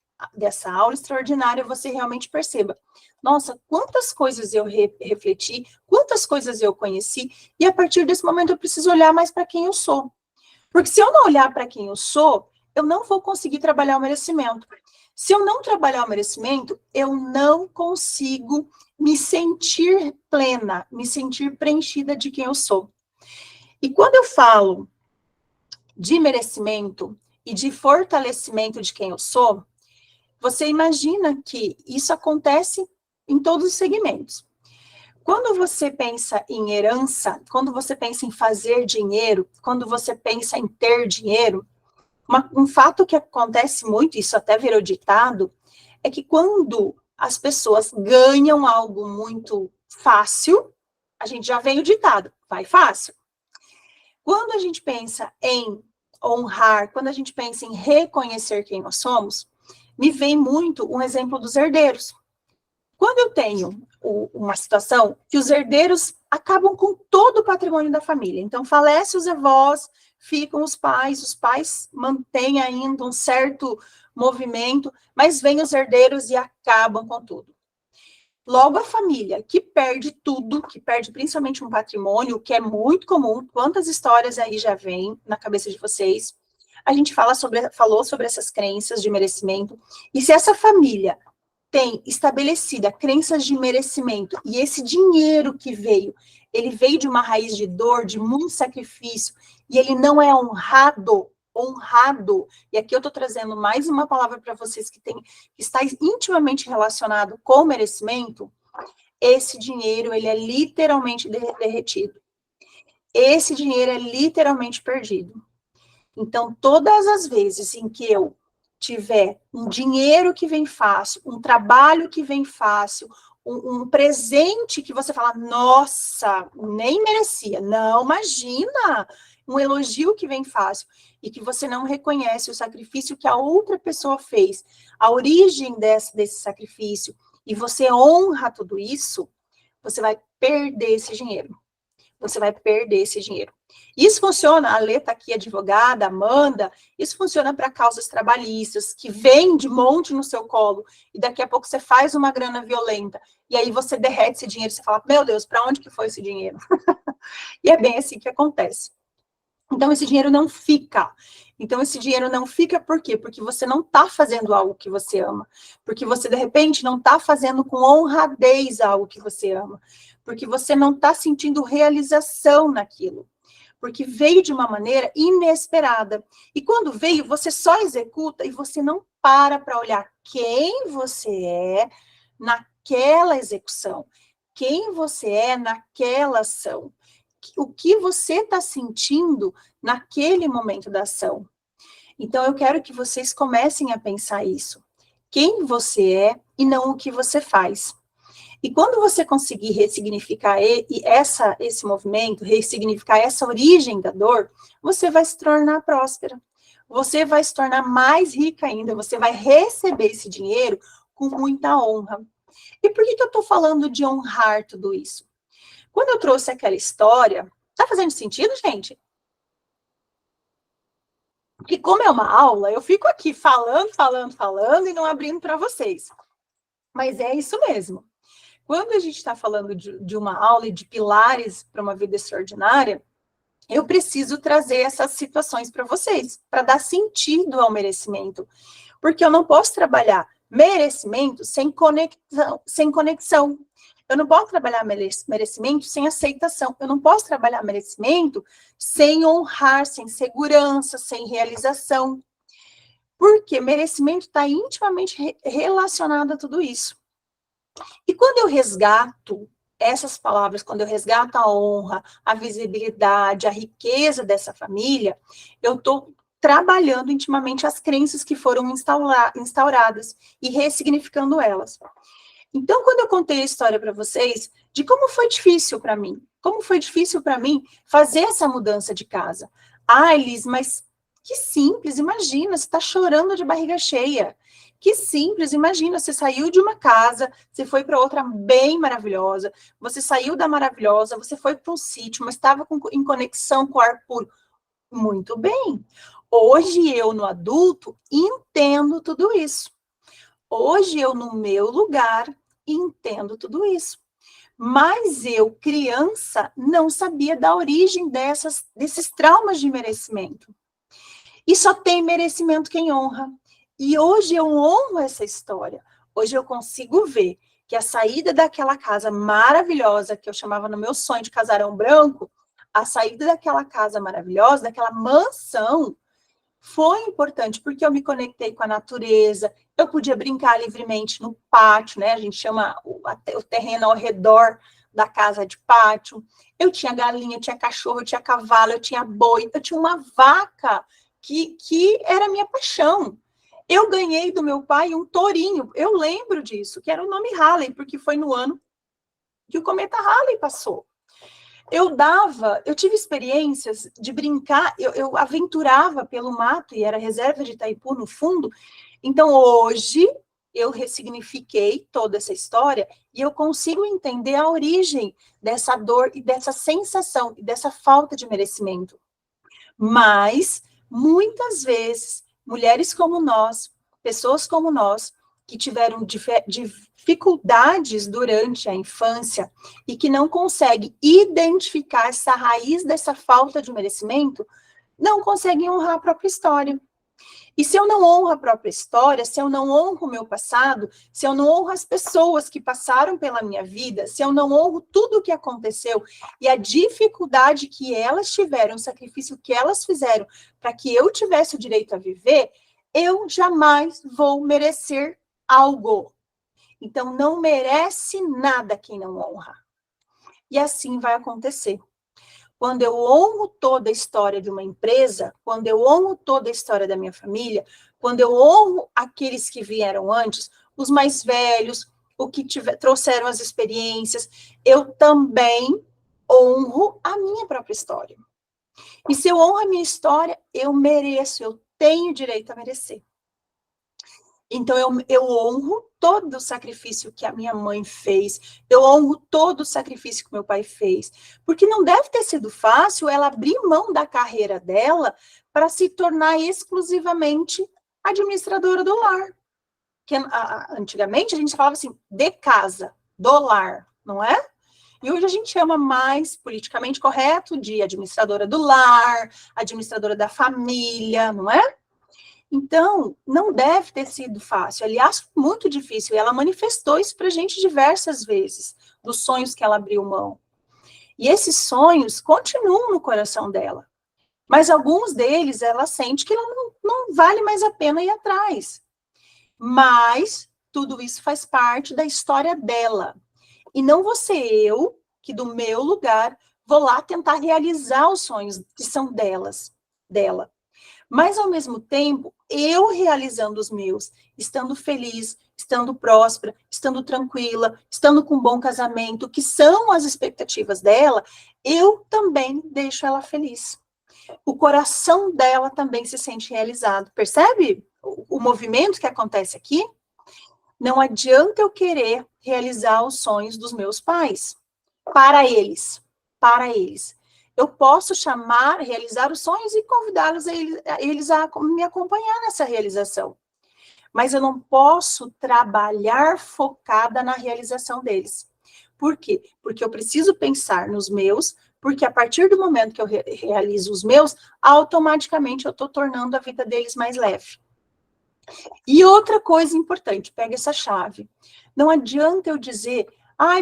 aula extraordinária, você realmente perceba, nossa, quantas coisas eu refleti, quantas coisas eu conheci, e a partir desse momento eu preciso olhar mais para quem eu sou. Porque se eu não olhar para quem eu sou, eu não vou conseguir trabalhar o merecimento. Se eu não trabalhar o merecimento, eu não consigo me sentir plena, me sentir preenchida de quem eu sou. E quando eu falo de merecimento e de fortalecimento de quem eu sou, você imagina que isso acontece em todos os segmentos. Quando você pensa em herança, quando você pensa em fazer dinheiro, quando você pensa em ter dinheiro, um fato que acontece muito, isso até virou ditado, é que quando as pessoas ganham algo muito fácil, a gente já vem o ditado, vai fácil. Quando a gente pensa em honrar, quando a gente pensa em reconhecer quem nós somos, me vem muito um exemplo dos herdeiros. Quando eu tenho uma situação que os herdeiros acabam com todo o patrimônio da família, então falecem os avós, ficam os pais mantêm ainda um certo movimento, mas vêm os herdeiros e acabam com tudo. Logo, a família que perde tudo, que perde principalmente um patrimônio, que é muito comum, quantas histórias aí já vem na cabeça de vocês, a gente falou sobre essas crenças de merecimento, e se essa família tem estabelecida crenças de merecimento, e esse dinheiro que veio, ele veio de uma raiz de dor, de muito sacrifício, e ele não é honrado, e aqui eu estou trazendo mais uma palavra para vocês que está intimamente relacionado com o merecimento, esse dinheiro, ele é literalmente derretido. Esse dinheiro é literalmente perdido. Então, todas as vezes em que eu tiver um dinheiro que vem fácil, um trabalho que vem fácil, um presente que você fala, nossa, nem merecia. Não, imagina, um elogio que vem fácil e que você não reconhece o sacrifício que a outra pessoa fez, a origem desse sacrifício, e você honra tudo isso, você vai perder esse dinheiro. Você vai perder esse dinheiro. Isso funciona, a Lê está aqui, advogada, Amanda, isso funciona para causas trabalhistas, que vem de monte no seu colo, e daqui a pouco você faz uma grana violenta, e aí você derrete esse dinheiro, você fala, meu Deus, para onde que foi esse dinheiro? E é bem assim que acontece. Então, esse dinheiro não fica. Então, esse dinheiro não fica por quê? Porque você não está fazendo algo que você ama. Porque você, de repente, não está fazendo com honradez algo que você ama. Porque você não está sentindo realização naquilo. Porque veio de uma maneira inesperada. E quando veio, você só executa e você não para olhar quem você é naquela execução. Quem você é naquela ação. O que você está sentindo naquele momento da ação. Então, eu quero que vocês comecem a pensar isso. Quem você é e não o que você faz. E quando você conseguir ressignificar esse movimento, ressignificar essa origem da dor, você vai se tornar próspera. Você vai se tornar mais rica ainda. Você vai receber esse dinheiro com muita honra. E por que eu estou falando de honrar tudo isso? Quando eu trouxe aquela história, tá fazendo sentido, gente? Porque como é uma aula, eu fico aqui falando e não abrindo para vocês. Mas é isso mesmo. Quando a gente está falando de uma aula e de pilares para uma vida extraordinária, eu preciso trazer essas situações para vocês, para dar sentido ao merecimento. Porque eu não posso trabalhar merecimento sem conexão. Eu não posso trabalhar merecimento sem aceitação. Eu não posso trabalhar merecimento sem honrar, sem segurança, sem realização. Porque merecimento está intimamente relacionado a tudo isso. E quando eu resgato essas palavras, quando eu resgato a honra, a visibilidade, a riqueza dessa família, eu estou trabalhando intimamente as crenças que foram instauradas e ressignificando elas. Então, quando eu contei a história para vocês de como foi difícil para mim fazer essa mudança de casa. Ah, Elis, mas que simples, imagina, você está chorando de barriga cheia. Que simples, imagina, você saiu de uma casa, você foi para outra bem maravilhosa, você saiu da maravilhosa, você foi para um sítio, mas estava em conexão com o ar puro. Muito bem. Hoje eu, no adulto, entendo tudo isso. Hoje eu, no meu lugar, entendo tudo isso. Mas eu, criança, não sabia da origem desses traumas de merecimento. E só tem merecimento quem honra. E hoje eu honro essa história. Hoje eu consigo ver que a saída daquela casa maravilhosa, que eu chamava no meu sonho de casarão branco, a saída daquela casa maravilhosa, daquela mansão, foi importante, porque eu me conectei com a natureza, eu podia brincar livremente no pátio, né? A gente chama o terreno ao redor da casa de pátio. Eu tinha galinha, eu tinha cachorro, eu tinha cavalo, eu tinha boi, eu tinha uma vaca que era a minha paixão. Eu ganhei do meu pai um tourinho, eu lembro disso, que era o nome Halley, porque foi no ano que o cometa Halley passou. Eu tive experiências de brincar, eu aventurava pelo mato, e era reserva de Itaipu no fundo. Então, hoje, eu ressignifiquei toda essa história e eu consigo entender a origem dessa dor e dessa sensação e dessa falta de merecimento. Mas, muitas vezes, mulheres como nós, pessoas como nós, que tiveram dificuldades durante a infância e que não conseguem identificar essa raiz dessa falta de merecimento, não conseguem honrar a própria história. E se eu não honro a própria história, se eu não honro o meu passado, se eu não honro as pessoas que passaram pela minha vida, se eu não honro tudo o que aconteceu e a dificuldade que elas tiveram, o sacrifício que elas fizeram para que eu tivesse o direito a viver, eu jamais vou merecer algo. Então, não merece nada quem não honra. E assim vai acontecer. Quando eu honro toda a história de uma empresa, quando eu honro toda a história da minha família, quando eu honro aqueles que vieram antes, os mais velhos, o que trouxeram as experiências, eu também honro a minha própria história. E se eu honro a minha história, eu mereço, eu tenho direito a merecer. Então, eu honro todo o sacrifício que a minha mãe fez, eu honro todo o sacrifício que meu pai fez, porque não deve ter sido fácil ela abrir mão da carreira dela para se tornar exclusivamente administradora do lar. Que, antigamente, a gente falava assim, de casa, do lar, não é? E hoje a gente chama mais politicamente correto de administradora do lar, administradora da família, não é? Então, não deve ter sido fácil, aliás, muito difícil, e ela manifestou isso para a gente diversas vezes, dos sonhos que ela abriu mão. E esses sonhos continuam no coração dela, mas alguns deles ela sente que ela não vale mais a pena ir atrás. Mas tudo isso faz parte da história dela. E não vou ser eu, que do meu lugar, vou lá tentar realizar os sonhos que são dela. Mas, ao mesmo tempo, eu realizando os meus, estando feliz, estando próspera, estando tranquila, estando com um bom casamento, que são as expectativas dela, eu também deixo ela feliz. O coração dela também se sente realizado. Percebe o movimento que acontece aqui? Não adianta eu querer realizar os sonhos dos meus pais. Para eles. Eu posso realizar os sonhos e convidá-los eles a me acompanhar nessa realização. Mas eu não posso trabalhar focada na realização deles. Por quê? Porque eu preciso pensar nos meus, porque a partir do momento que eu realizo os meus, automaticamente eu estou tornando a vida deles mais leve. E outra coisa importante, pega essa chave. Não adianta eu dizer,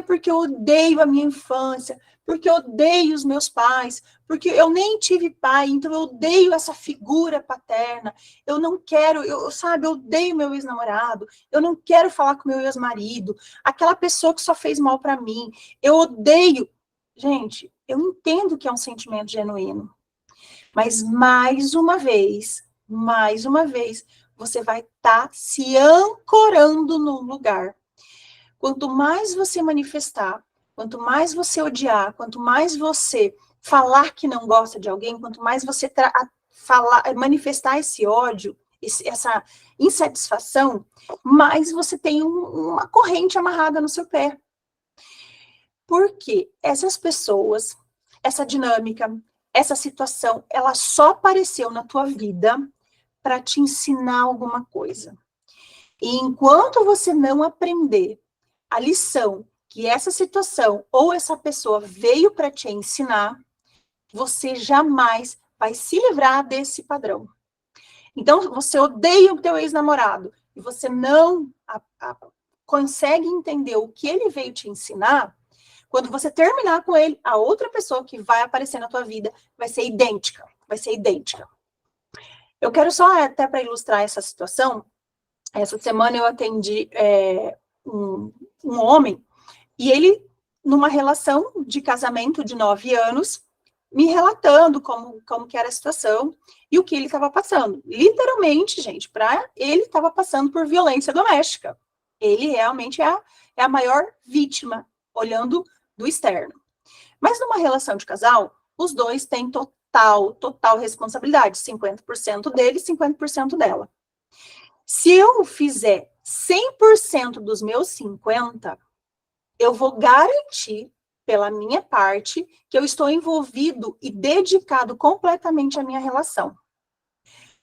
porque eu odeio a minha infância, porque eu odeio os meus pais, porque eu nem tive pai, então eu odeio essa figura paterna, eu não quero, eu odeio meu ex-namorado, eu não quero falar com meu ex-marido, aquela pessoa que só fez mal para mim, eu odeio. Gente, eu entendo que é um sentimento genuíno, mas mais uma vez, você vai estar se ancorando num lugar. Quanto mais você manifestar, quanto mais você odiar, quanto mais você falar que não gosta de alguém, quanto mais você manifestar esse ódio, essa insatisfação, mais você tem uma corrente amarrada no seu pé. Porque essas pessoas, essa dinâmica, essa situação, ela só apareceu na tua vida para te ensinar alguma coisa. E enquanto você não aprender a lição que essa situação ou essa pessoa veio para te ensinar, você jamais vai se livrar desse padrão. Então, você odeia o teu ex-namorado e você não consegue entender o que ele veio te ensinar, quando você terminar com ele, a outra pessoa que vai aparecer na tua vida vai ser idêntica. Eu quero só, até para ilustrar essa situação, essa semana eu atendi um homem, e ele, numa relação de casamento de 9 anos, me relatando como que era a situação e o que ele estava passando. Literalmente, gente, ele estava passando por violência doméstica. Ele realmente é a maior vítima, olhando do externo. Mas numa relação de casal, os dois têm total responsabilidade, 50% dele, 50% dela. Se eu fizer 100% dos meus 50%, eu vou garantir, pela minha parte, que eu estou envolvido e dedicado completamente à minha relação.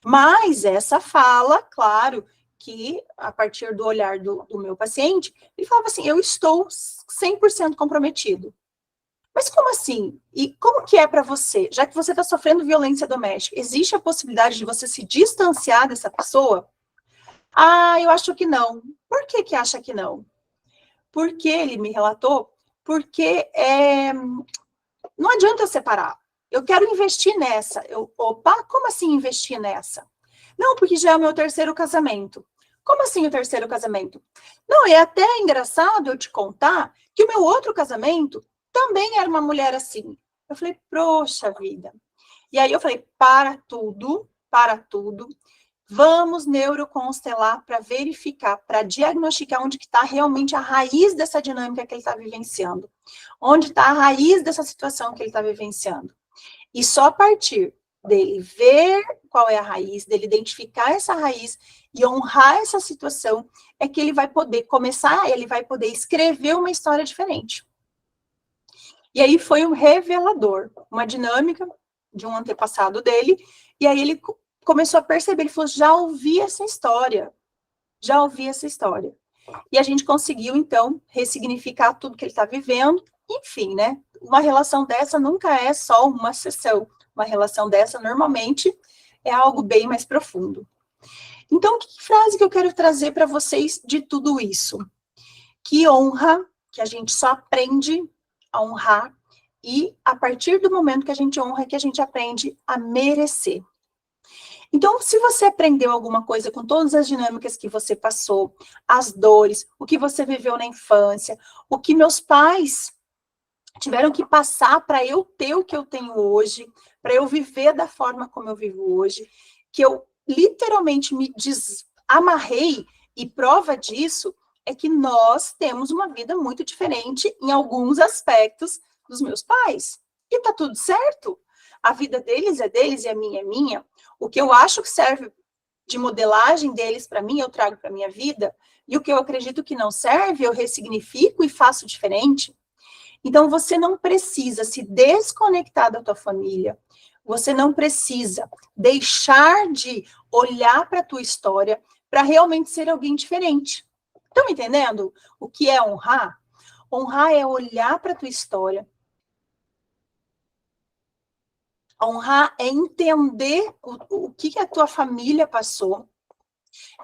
Mas essa fala, claro, que a partir do olhar do meu paciente, ele falava assim, eu estou 100% comprometido. Mas como assim? E como que é para você? Já que você está sofrendo violência doméstica, existe a possibilidade de você se distanciar dessa pessoa? Ah, eu acho que não. Por que que acha que não? Porque ele me relatou, porque não adianta eu separar. Eu quero investir nessa. Opa, como assim investir nessa? Não, porque já é o meu terceiro casamento. Como assim o terceiro casamento? Não, é até engraçado eu te contar que o meu outro casamento também era uma mulher assim. Eu falei, poxa vida. E aí eu falei, para tudo, vamos neuroconstelar para verificar, para diagnosticar onde que está realmente a raiz dessa dinâmica que ele está vivenciando. Onde está a raiz dessa situação que ele está vivenciando. E só a partir dele ver qual é a raiz, dele identificar essa raiz e honrar essa situação, é que ele vai poder começar, ele vai poder escrever uma história diferente. E aí foi um revelador, uma dinâmica de um antepassado dele, e aí ele começou a perceber, ele falou, já ouvi essa história. E a gente conseguiu, então, ressignificar tudo que ele está vivendo, enfim, né? Uma relação dessa nunca é só uma sessão, uma relação dessa, normalmente, é algo bem mais profundo. Então, que frase que eu quero trazer para vocês de tudo isso? Que honra, que a gente só aprende a honrar, e a partir do momento que a gente honra, que a gente aprende a merecer. Então, se você aprendeu alguma coisa com todas as dinâmicas que você passou, as dores, o que você viveu na infância, o que meus pais tiveram que passar para eu ter o que eu tenho hoje, para eu viver da forma como eu vivo hoje, que eu literalmente me desamarrei, e prova disso é que nós temos uma vida muito diferente em alguns aspectos dos meus pais. E tá tudo certo. A vida deles e a minha é minha. O que eu acho que serve de modelagem deles para mim, eu trago para minha vida, e o que eu acredito que não serve, eu ressignifico e faço diferente. Então, você não precisa se desconectar da tua família, você não precisa deixar de olhar para a tua história para realmente ser alguém diferente. Estão entendendo o que é honrar? Honrar é olhar para a tua história. Honrar é entender o que a tua família passou,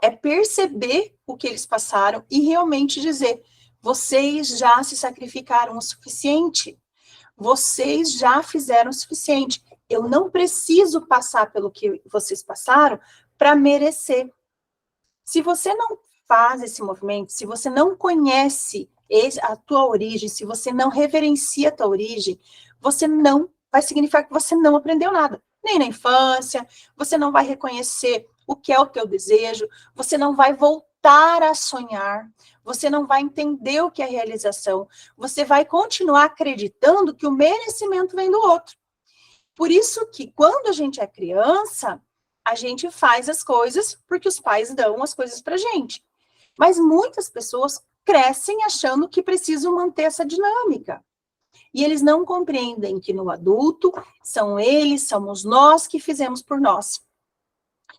é perceber o que eles passaram e realmente dizer, vocês já se sacrificaram o suficiente, vocês já fizeram o suficiente, eu não preciso passar pelo que vocês passaram para merecer. Se você não faz esse movimento, se você não conhece a tua origem, se você não reverencia a tua origem, você não vai significar que você não aprendeu nada. Nem na infância, você não vai reconhecer o que é o teu desejo, você não vai voltar a sonhar, você não vai entender o que é realização, você vai continuar acreditando que o merecimento vem do outro. Por isso que quando a gente é criança, a gente faz as coisas porque os pais dão as coisas pra gente. Mas muitas pessoas crescem achando que precisam manter essa dinâmica. E eles não compreendem que no adulto, somos nós que fizemos por nós.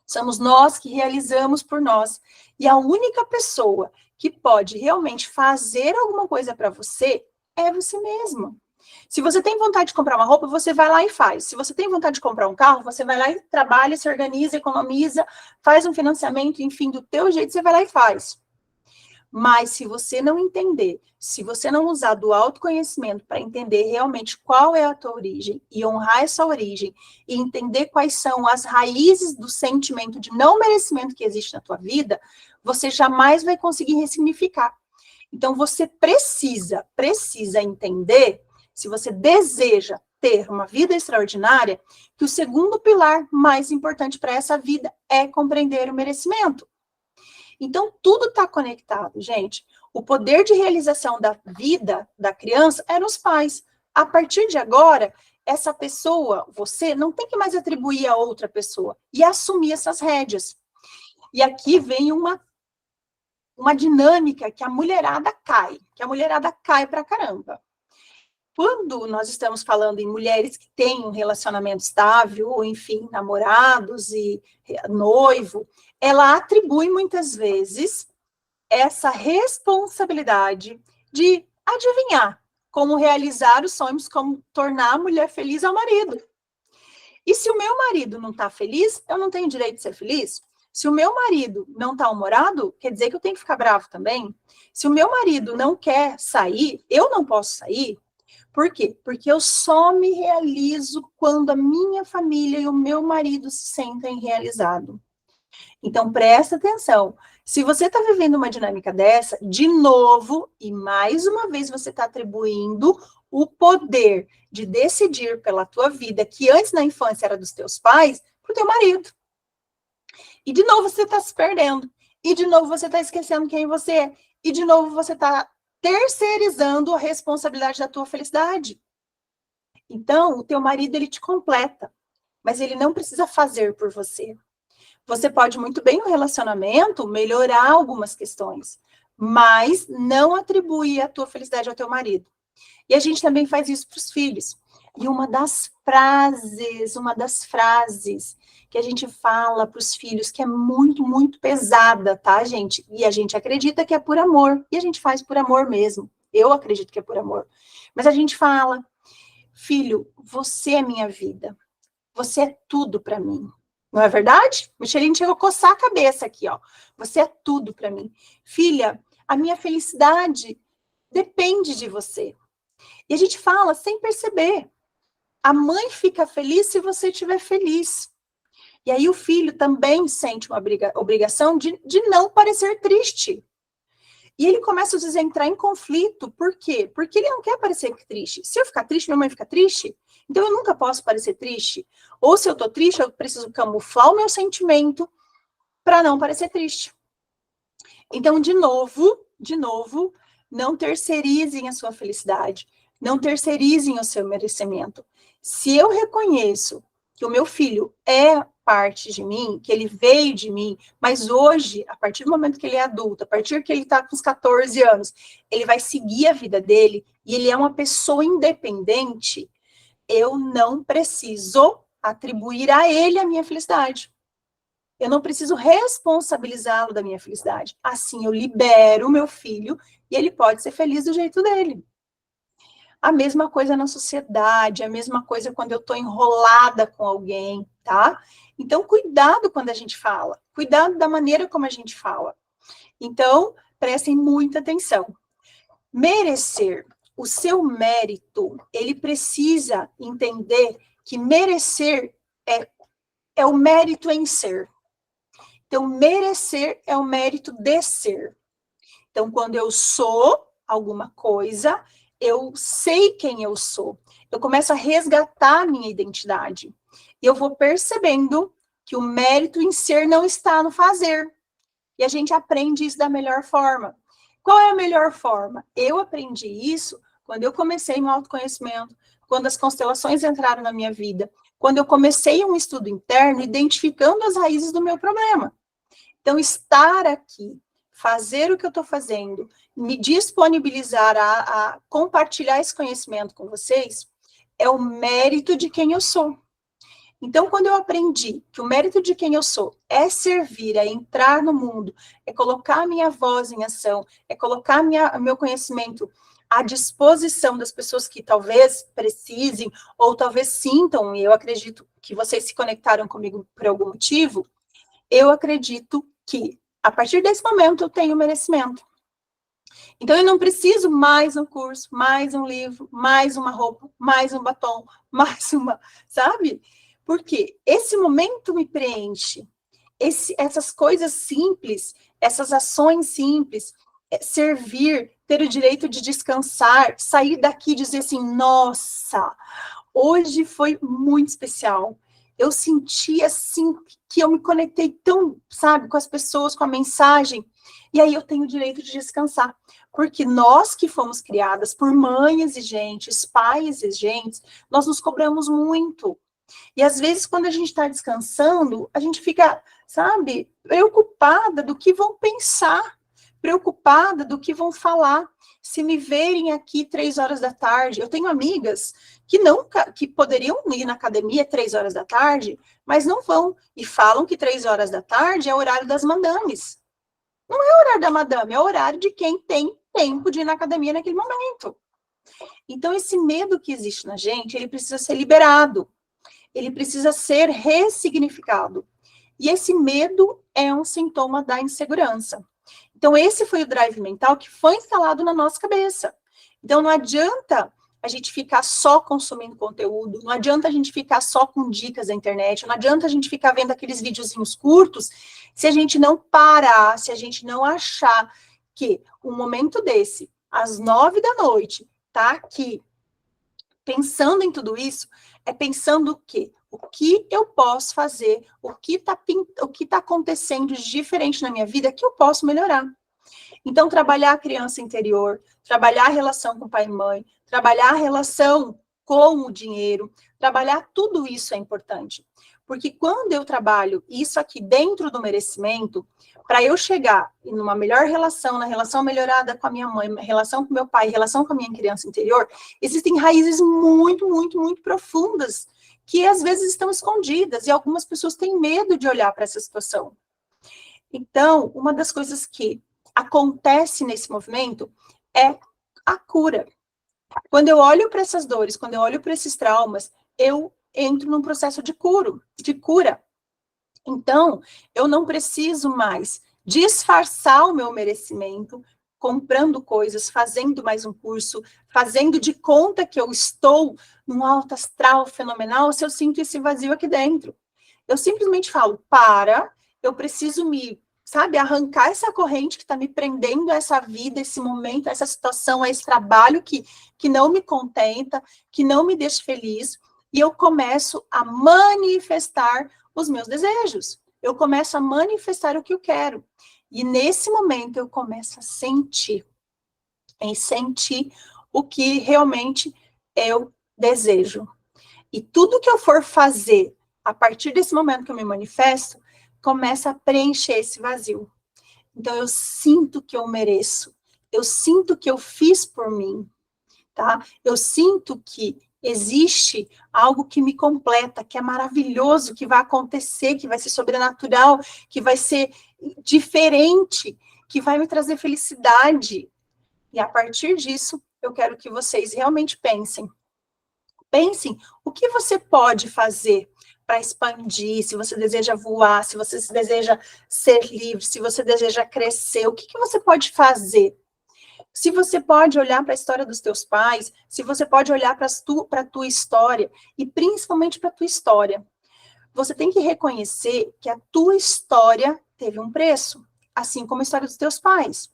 Somos nós que realizamos por nós. E a única pessoa que pode realmente fazer alguma coisa para você é você mesmo. Se você tem vontade de comprar uma roupa, você vai lá e faz. Se você tem vontade de comprar um carro, você vai lá e trabalha, se organiza, economiza, faz um financiamento, enfim, do teu jeito, você vai lá e faz. Mas se você não entender, se você não usar do autoconhecimento para entender realmente qual é a tua origem e honrar essa origem e entender quais são as raízes do sentimento de não merecimento que existe na tua vida, você jamais vai conseguir ressignificar. Então você precisa entender, se você deseja ter uma vida extraordinária, que o segundo pilar mais importante para essa vida é compreender o merecimento. Então, tudo está conectado, gente. O poder de realização da vida da criança é nos pais. a partir de agora, essa pessoa, você, não tem que mais atribuir a outra pessoa e assumir essas rédeas. E aqui vem uma dinâmica que a mulherada cai pra caramba. Quando nós estamos falando em mulheres que têm um relacionamento estável, ou enfim, namorados e noivo, ela atribui muitas vezes essa responsabilidade de adivinhar como realizar os sonhos, como tornar a mulher feliz ao marido. E se o meu marido não está feliz, eu não tenho direito de ser feliz? Se o meu marido não está humorado, quer dizer que eu tenho que ficar bravo também? Se o meu marido não quer sair, eu não posso sair? Por quê? Porque eu só me realizo quando a minha família e o meu marido se sentem realizados. Então, presta atenção. Se você está vivendo uma dinâmica dessa, de novo, e mais uma vez você está atribuindo o poder de decidir pela tua vida, que antes na infância era dos teus pais, para o teu marido. E de novo você está se perdendo. E de novo você está esquecendo quem você é. E de novo você está terceirizando a responsabilidade da tua felicidade. Então, o teu marido, ele te completa, mas ele não precisa fazer por você. Você pode muito bem no relacionamento melhorar algumas questões, mas não atribuir a tua felicidade ao teu marido. E a gente também faz isso para os filhos. E uma das frases que a gente fala para os filhos, que é muito, muito pesada, tá, gente? E a gente acredita que é por amor. E a gente faz por amor mesmo. Eu acredito que é por amor. Mas a gente fala, filho, você é minha vida. Você é tudo para mim. Não é verdade? Micheline chegou a coçar a cabeça aqui, ó. Você é tudo para mim. Filha, a minha felicidade depende de você. E a gente fala sem perceber. A mãe fica feliz se você estiver feliz. E aí o filho também sente uma obrigação de não parecer triste. E ele começa a entrar em conflito. Por quê? Porque ele não quer parecer triste. Se eu ficar triste, minha mãe fica triste. Então eu nunca posso parecer triste. Ou se eu tô triste, eu preciso camuflar o meu sentimento para não parecer triste. Então, de novo, não terceirizem a sua felicidade. Não terceirizem o seu merecimento. Se eu reconheço que o meu filho é parte de mim, que ele veio de mim, mas hoje, a partir do momento que ele é adulto, a partir que ele está com os 14 anos, ele vai seguir a vida dele e ele é uma pessoa independente, eu não preciso atribuir a ele a minha felicidade. Eu não preciso responsabilizá-lo da minha felicidade. Assim, eu libero o meu filho e ele pode ser feliz do jeito dele. A mesma coisa na sociedade, a mesma coisa quando eu estou enrolada com alguém, tá? Então, cuidado quando a gente fala. Cuidado da maneira como a gente fala. Então, prestem muita atenção. Merecer. O seu mérito, ele precisa entender que merecer é o mérito em ser. Então, merecer é o mérito de ser. Então, quando eu sou alguma coisa, eu sei quem eu sou. Eu começo a resgatar a minha identidade. E eu vou percebendo que o mérito em ser não está no fazer. E a gente aprende isso da melhor forma. Qual é a melhor forma? Eu aprendi isso quando eu comecei no autoconhecimento, quando as constelações entraram na minha vida, quando eu comecei um estudo interno, identificando as raízes do meu problema. Então, estar aqui, fazer o que eu estou fazendo, me disponibilizar a compartilhar esse conhecimento com vocês, é o mérito de quem eu sou. Então, quando eu aprendi que o mérito de quem eu sou é servir, é entrar no mundo, é colocar a minha voz em ação, é colocar meu conhecimento à disposição das pessoas que talvez precisem, ou talvez sintam, e eu acredito que vocês se conectaram comigo por algum motivo, eu acredito que, a partir desse momento, eu tenho merecimento. Então, eu não preciso mais um curso, mais um livro, mais uma roupa, mais um batom, mais uma, sabe? Porque esse momento me preenche. Essas coisas simples, essas ações simples, servir, ter o direito de descansar, sair daqui e dizer assim, nossa, hoje foi muito especial. Eu senti, assim, que eu me conectei tão, sabe, com as pessoas, com a mensagem, e aí eu tenho o direito de descansar. Porque nós que fomos criadas por mães exigentes, pais exigentes, nós nos cobramos muito. E às vezes, quando a gente está descansando, a gente fica, sabe, preocupada do que vão pensar, preocupada do que vão falar. Se me verem aqui 3 horas da tarde, eu tenho amigas que poderiam ir na academia 3 horas da tarde, mas não vão, e falam que 3 horas da tarde é o horário das madames. Não é o horário da madame, é o horário de quem tem tempo de ir na academia naquele momento. Então, esse medo que existe na gente, ele precisa ser liberado. Ele precisa ser ressignificado. E esse medo é um sintoma da insegurança. Então, esse foi o drive mental que foi instalado na nossa cabeça. Então, não adianta a gente ficar só consumindo conteúdo, não adianta a gente ficar só com dicas da internet, não adianta a gente ficar vendo aqueles videozinhos curtos, se a gente não parar, se a gente não achar que um momento desse, às 9 da noite, tá aqui, pensando em tudo isso, é pensando o quê? O que eu posso fazer, o que tá acontecendo de diferente na minha vida que eu posso melhorar. Então, trabalhar a criança interior, trabalhar a relação com pai e mãe, trabalhar a relação com o dinheiro, trabalhar tudo isso é importante. Porque quando eu trabalho isso aqui dentro do merecimento, para eu chegar numa melhor relação, na relação melhorada com a minha mãe, relação com meu pai, relação com a minha criança interior, existem raízes muito, muito, muito profundas que às vezes estão escondidas e algumas pessoas têm medo de olhar para essa situação. Então, uma das coisas que acontece nesse movimento é a cura. Quando eu olho para essas dores, quando eu olho para esses traumas, eu entro num processo de cura. Então, eu não preciso mais disfarçar o meu merecimento, comprando coisas, fazendo mais um curso, fazendo de conta que eu estou num alto astral fenomenal, se eu sinto esse vazio aqui dentro. Eu simplesmente falo, eu preciso arrancar essa corrente que está me prendendo a essa vida, esse momento, a essa situação, a esse trabalho que não me contenta, que não me deixa feliz, e eu começo a manifestar os meus desejos. Eu começo a manifestar o que eu quero. E nesse momento eu começo a sentir o que realmente eu desejo. E tudo que eu for fazer a partir desse momento que eu me manifesto, começa a preencher esse vazio. Então, eu sinto que eu mereço. Eu sinto que eu fiz por mim, tá? Eu sinto que existe algo que me completa, que é maravilhoso, que vai acontecer, que vai ser sobrenatural, que vai ser diferente, que vai me trazer felicidade. E a partir disso, eu quero que vocês realmente pensem. Pensem o que você pode fazer para expandir, se você deseja voar, se você deseja ser livre, se você deseja crescer, o que você pode fazer? Se você pode olhar para a história dos teus pais, se você pode olhar para a tua história, e principalmente para a tua história, você tem que reconhecer que a tua história teve um preço, assim como a história dos teus pais.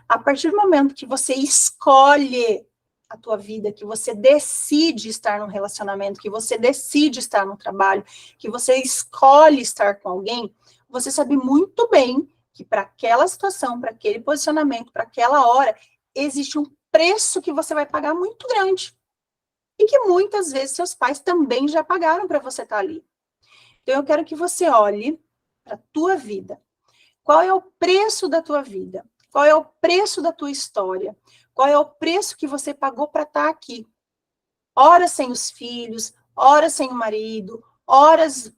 A partir do momento que você escolhe a tua vida, que você decide estar num relacionamento, que você decide estar no trabalho, que você escolhe estar com alguém, você sabe muito bem que para aquela situação, para aquele posicionamento, para aquela hora, existe um preço que você vai pagar muito grande. E que muitas vezes seus pais também já pagaram para você estar ali. Então, eu quero que você olhe para a tua vida. Qual é o preço da tua vida? Qual é o preço da tua história? Qual é o preço que você pagou para estar aqui? Horas sem os filhos, horas sem o marido, horas,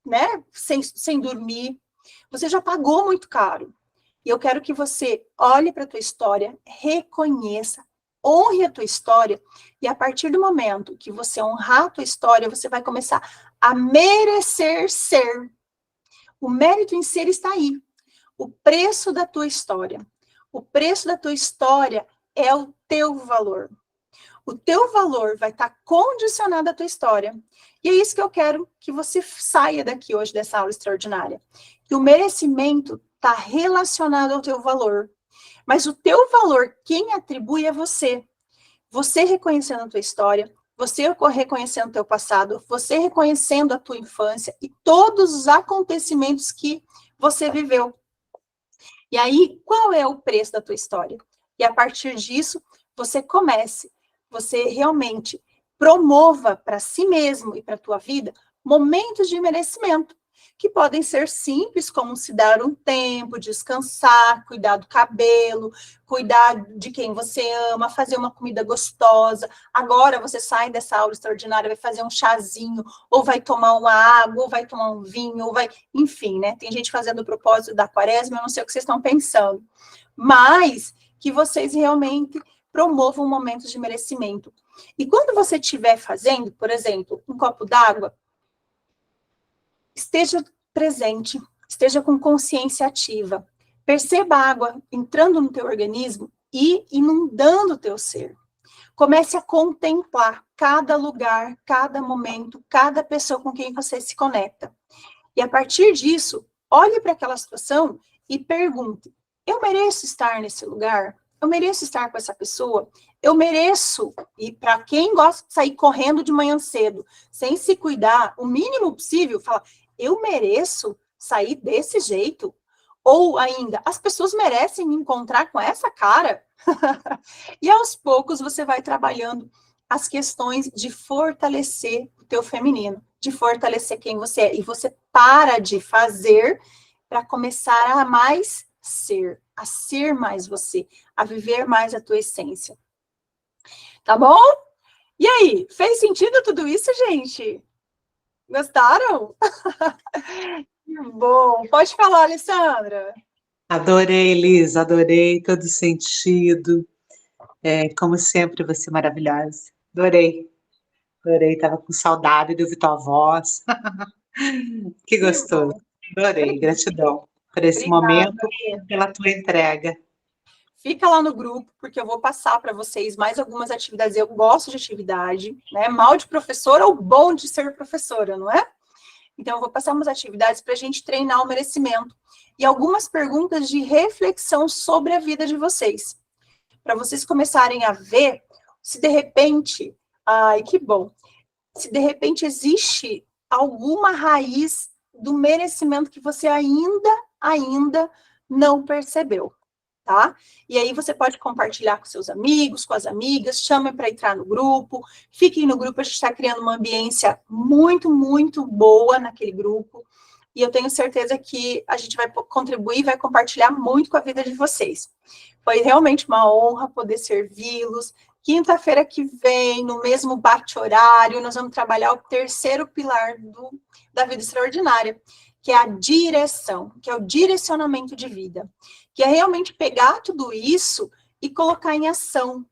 né, sem dormir. Você já pagou muito caro. E eu quero que você olhe para a tua história, reconheça, honre a tua história, e a partir do momento que você honrar a tua história, você vai começar a merecer ser. O mérito em ser está aí. O preço da tua história. O preço da tua história é o teu valor. O teu valor vai estar condicionado à tua história. E é isso que eu quero que você saia daqui hoje, dessa aula extraordinária. Que o merecimento está relacionado ao teu valor. Mas o teu valor, quem atribui é você. Você reconhecendo a tua história, você reconhecendo o teu passado, você reconhecendo a tua infância e todos os acontecimentos que você viveu. E aí, qual é o preço da tua história? E a partir disso, você comece, você realmente promova para si mesmo e para a tua vida momentos de merecimento, que podem ser simples, como se dar um tempo, descansar, cuidar do cabelo, cuidar de quem você ama, fazer uma comida gostosa. Agora você sai dessa aula extraordinária, vai fazer um chazinho, ou vai tomar uma água, ou vai tomar um vinho, ou vai... Enfim, né? Tem gente fazendo o propósito da quaresma, eu não sei o que vocês estão pensando. Mas que vocês realmente promovam momentos de merecimento. E quando você estiver fazendo, por exemplo, um copo d'água, esteja presente, esteja com consciência ativa. Perceba a água entrando no teu organismo e inundando o teu ser. Comece a contemplar cada lugar, cada momento, cada pessoa com quem você se conecta. E a partir disso, olhe para aquela situação e pergunte: eu mereço estar nesse lugar? Eu mereço estar com essa pessoa? Eu mereço, e para quem gosta de sair correndo de manhã cedo, sem se cuidar, o mínimo possível, fala: eu mereço sair desse jeito? Ou ainda, as pessoas merecem me encontrar com essa cara? E aos poucos você vai trabalhando as questões de fortalecer o teu feminino, de fortalecer quem você é. E você para de fazer para começar a mais ser, a ser mais você, a viver mais a tua essência. Tá bom? E aí, fez sentido tudo isso, gente? Gostaram? Que bom. Pode falar, Alessandra. Adorei, Liz, adorei todo sentido. Como sempre, você é maravilhosa. Adorei, adorei. Estava com saudade de ouvir tua voz. Que gostoso. Adorei, gratidão por esse Obrigada. momento, pela tua entrega. Fica lá no grupo, porque eu vou passar para vocês mais algumas atividades. Eu gosto de atividade, né? Mal de professora ou bom de ser professora, não é? Então, eu vou passar umas atividades para a gente treinar o merecimento e algumas perguntas de reflexão sobre a vida de vocês. Para vocês começarem a ver se de repente, ai, que bom, se de repente existe alguma raiz do merecimento que você ainda não percebeu, tá? E aí você pode compartilhar com seus amigos, com as amigas, chame para entrar no grupo, fiquem no grupo, a gente está criando uma ambiência muito, muito boa naquele grupo, e eu tenho certeza que a gente vai contribuir, vai compartilhar muito com a vida de vocês. Foi realmente uma honra poder servi-los. Quinta-feira que vem, no mesmo bate-horário, nós vamos trabalhar o terceiro pilar da vida extraordinária, que é a direção, que é o direcionamento de vida, que é realmente pegar tudo isso e colocar em ação,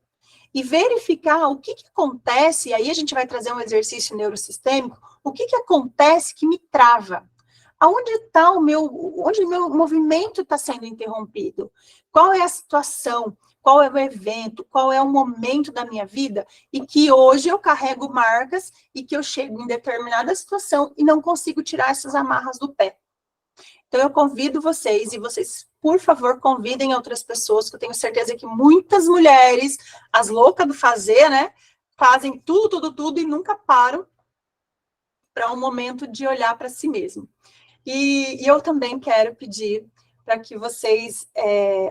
e verificar o que acontece, e aí a gente vai trazer um exercício neurosistêmico, o que acontece que me trava. Onde o meu movimento está sendo interrompido? Qual é a situação? Qual é o evento? Qual é o momento da minha vida? E que hoje eu carrego marcas e que eu chego em determinada situação e não consigo tirar essas amarras do pé. Então, eu convido vocês, e vocês, por favor, convidem outras pessoas, que eu tenho certeza que muitas mulheres, as loucas do fazer, né, fazem tudo, e nunca param para um momento de olhar para si mesmo. E eu também quero pedir para que vocês,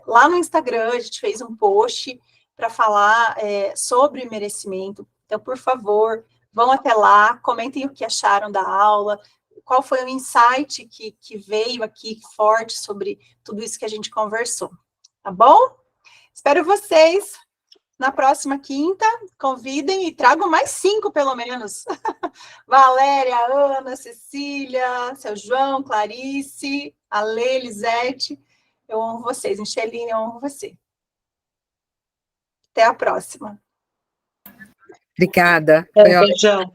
lá no Instagram, a gente fez um post para falar sobre merecimento. Então, por favor, vão até lá, comentem o que acharam da aula, qual foi o insight que veio aqui forte sobre tudo isso que a gente conversou. Tá bom? Espero vocês na próxima quinta. Convidem e tragam mais 5, pelo menos. Valéria, Ana, Cecília, seu João, Clarice, Ale, Elisete, eu honro vocês. Micheline, eu honro você. Até a próxima. Obrigada. Beijão.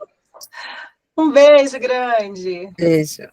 Um beijo grande. Beijo.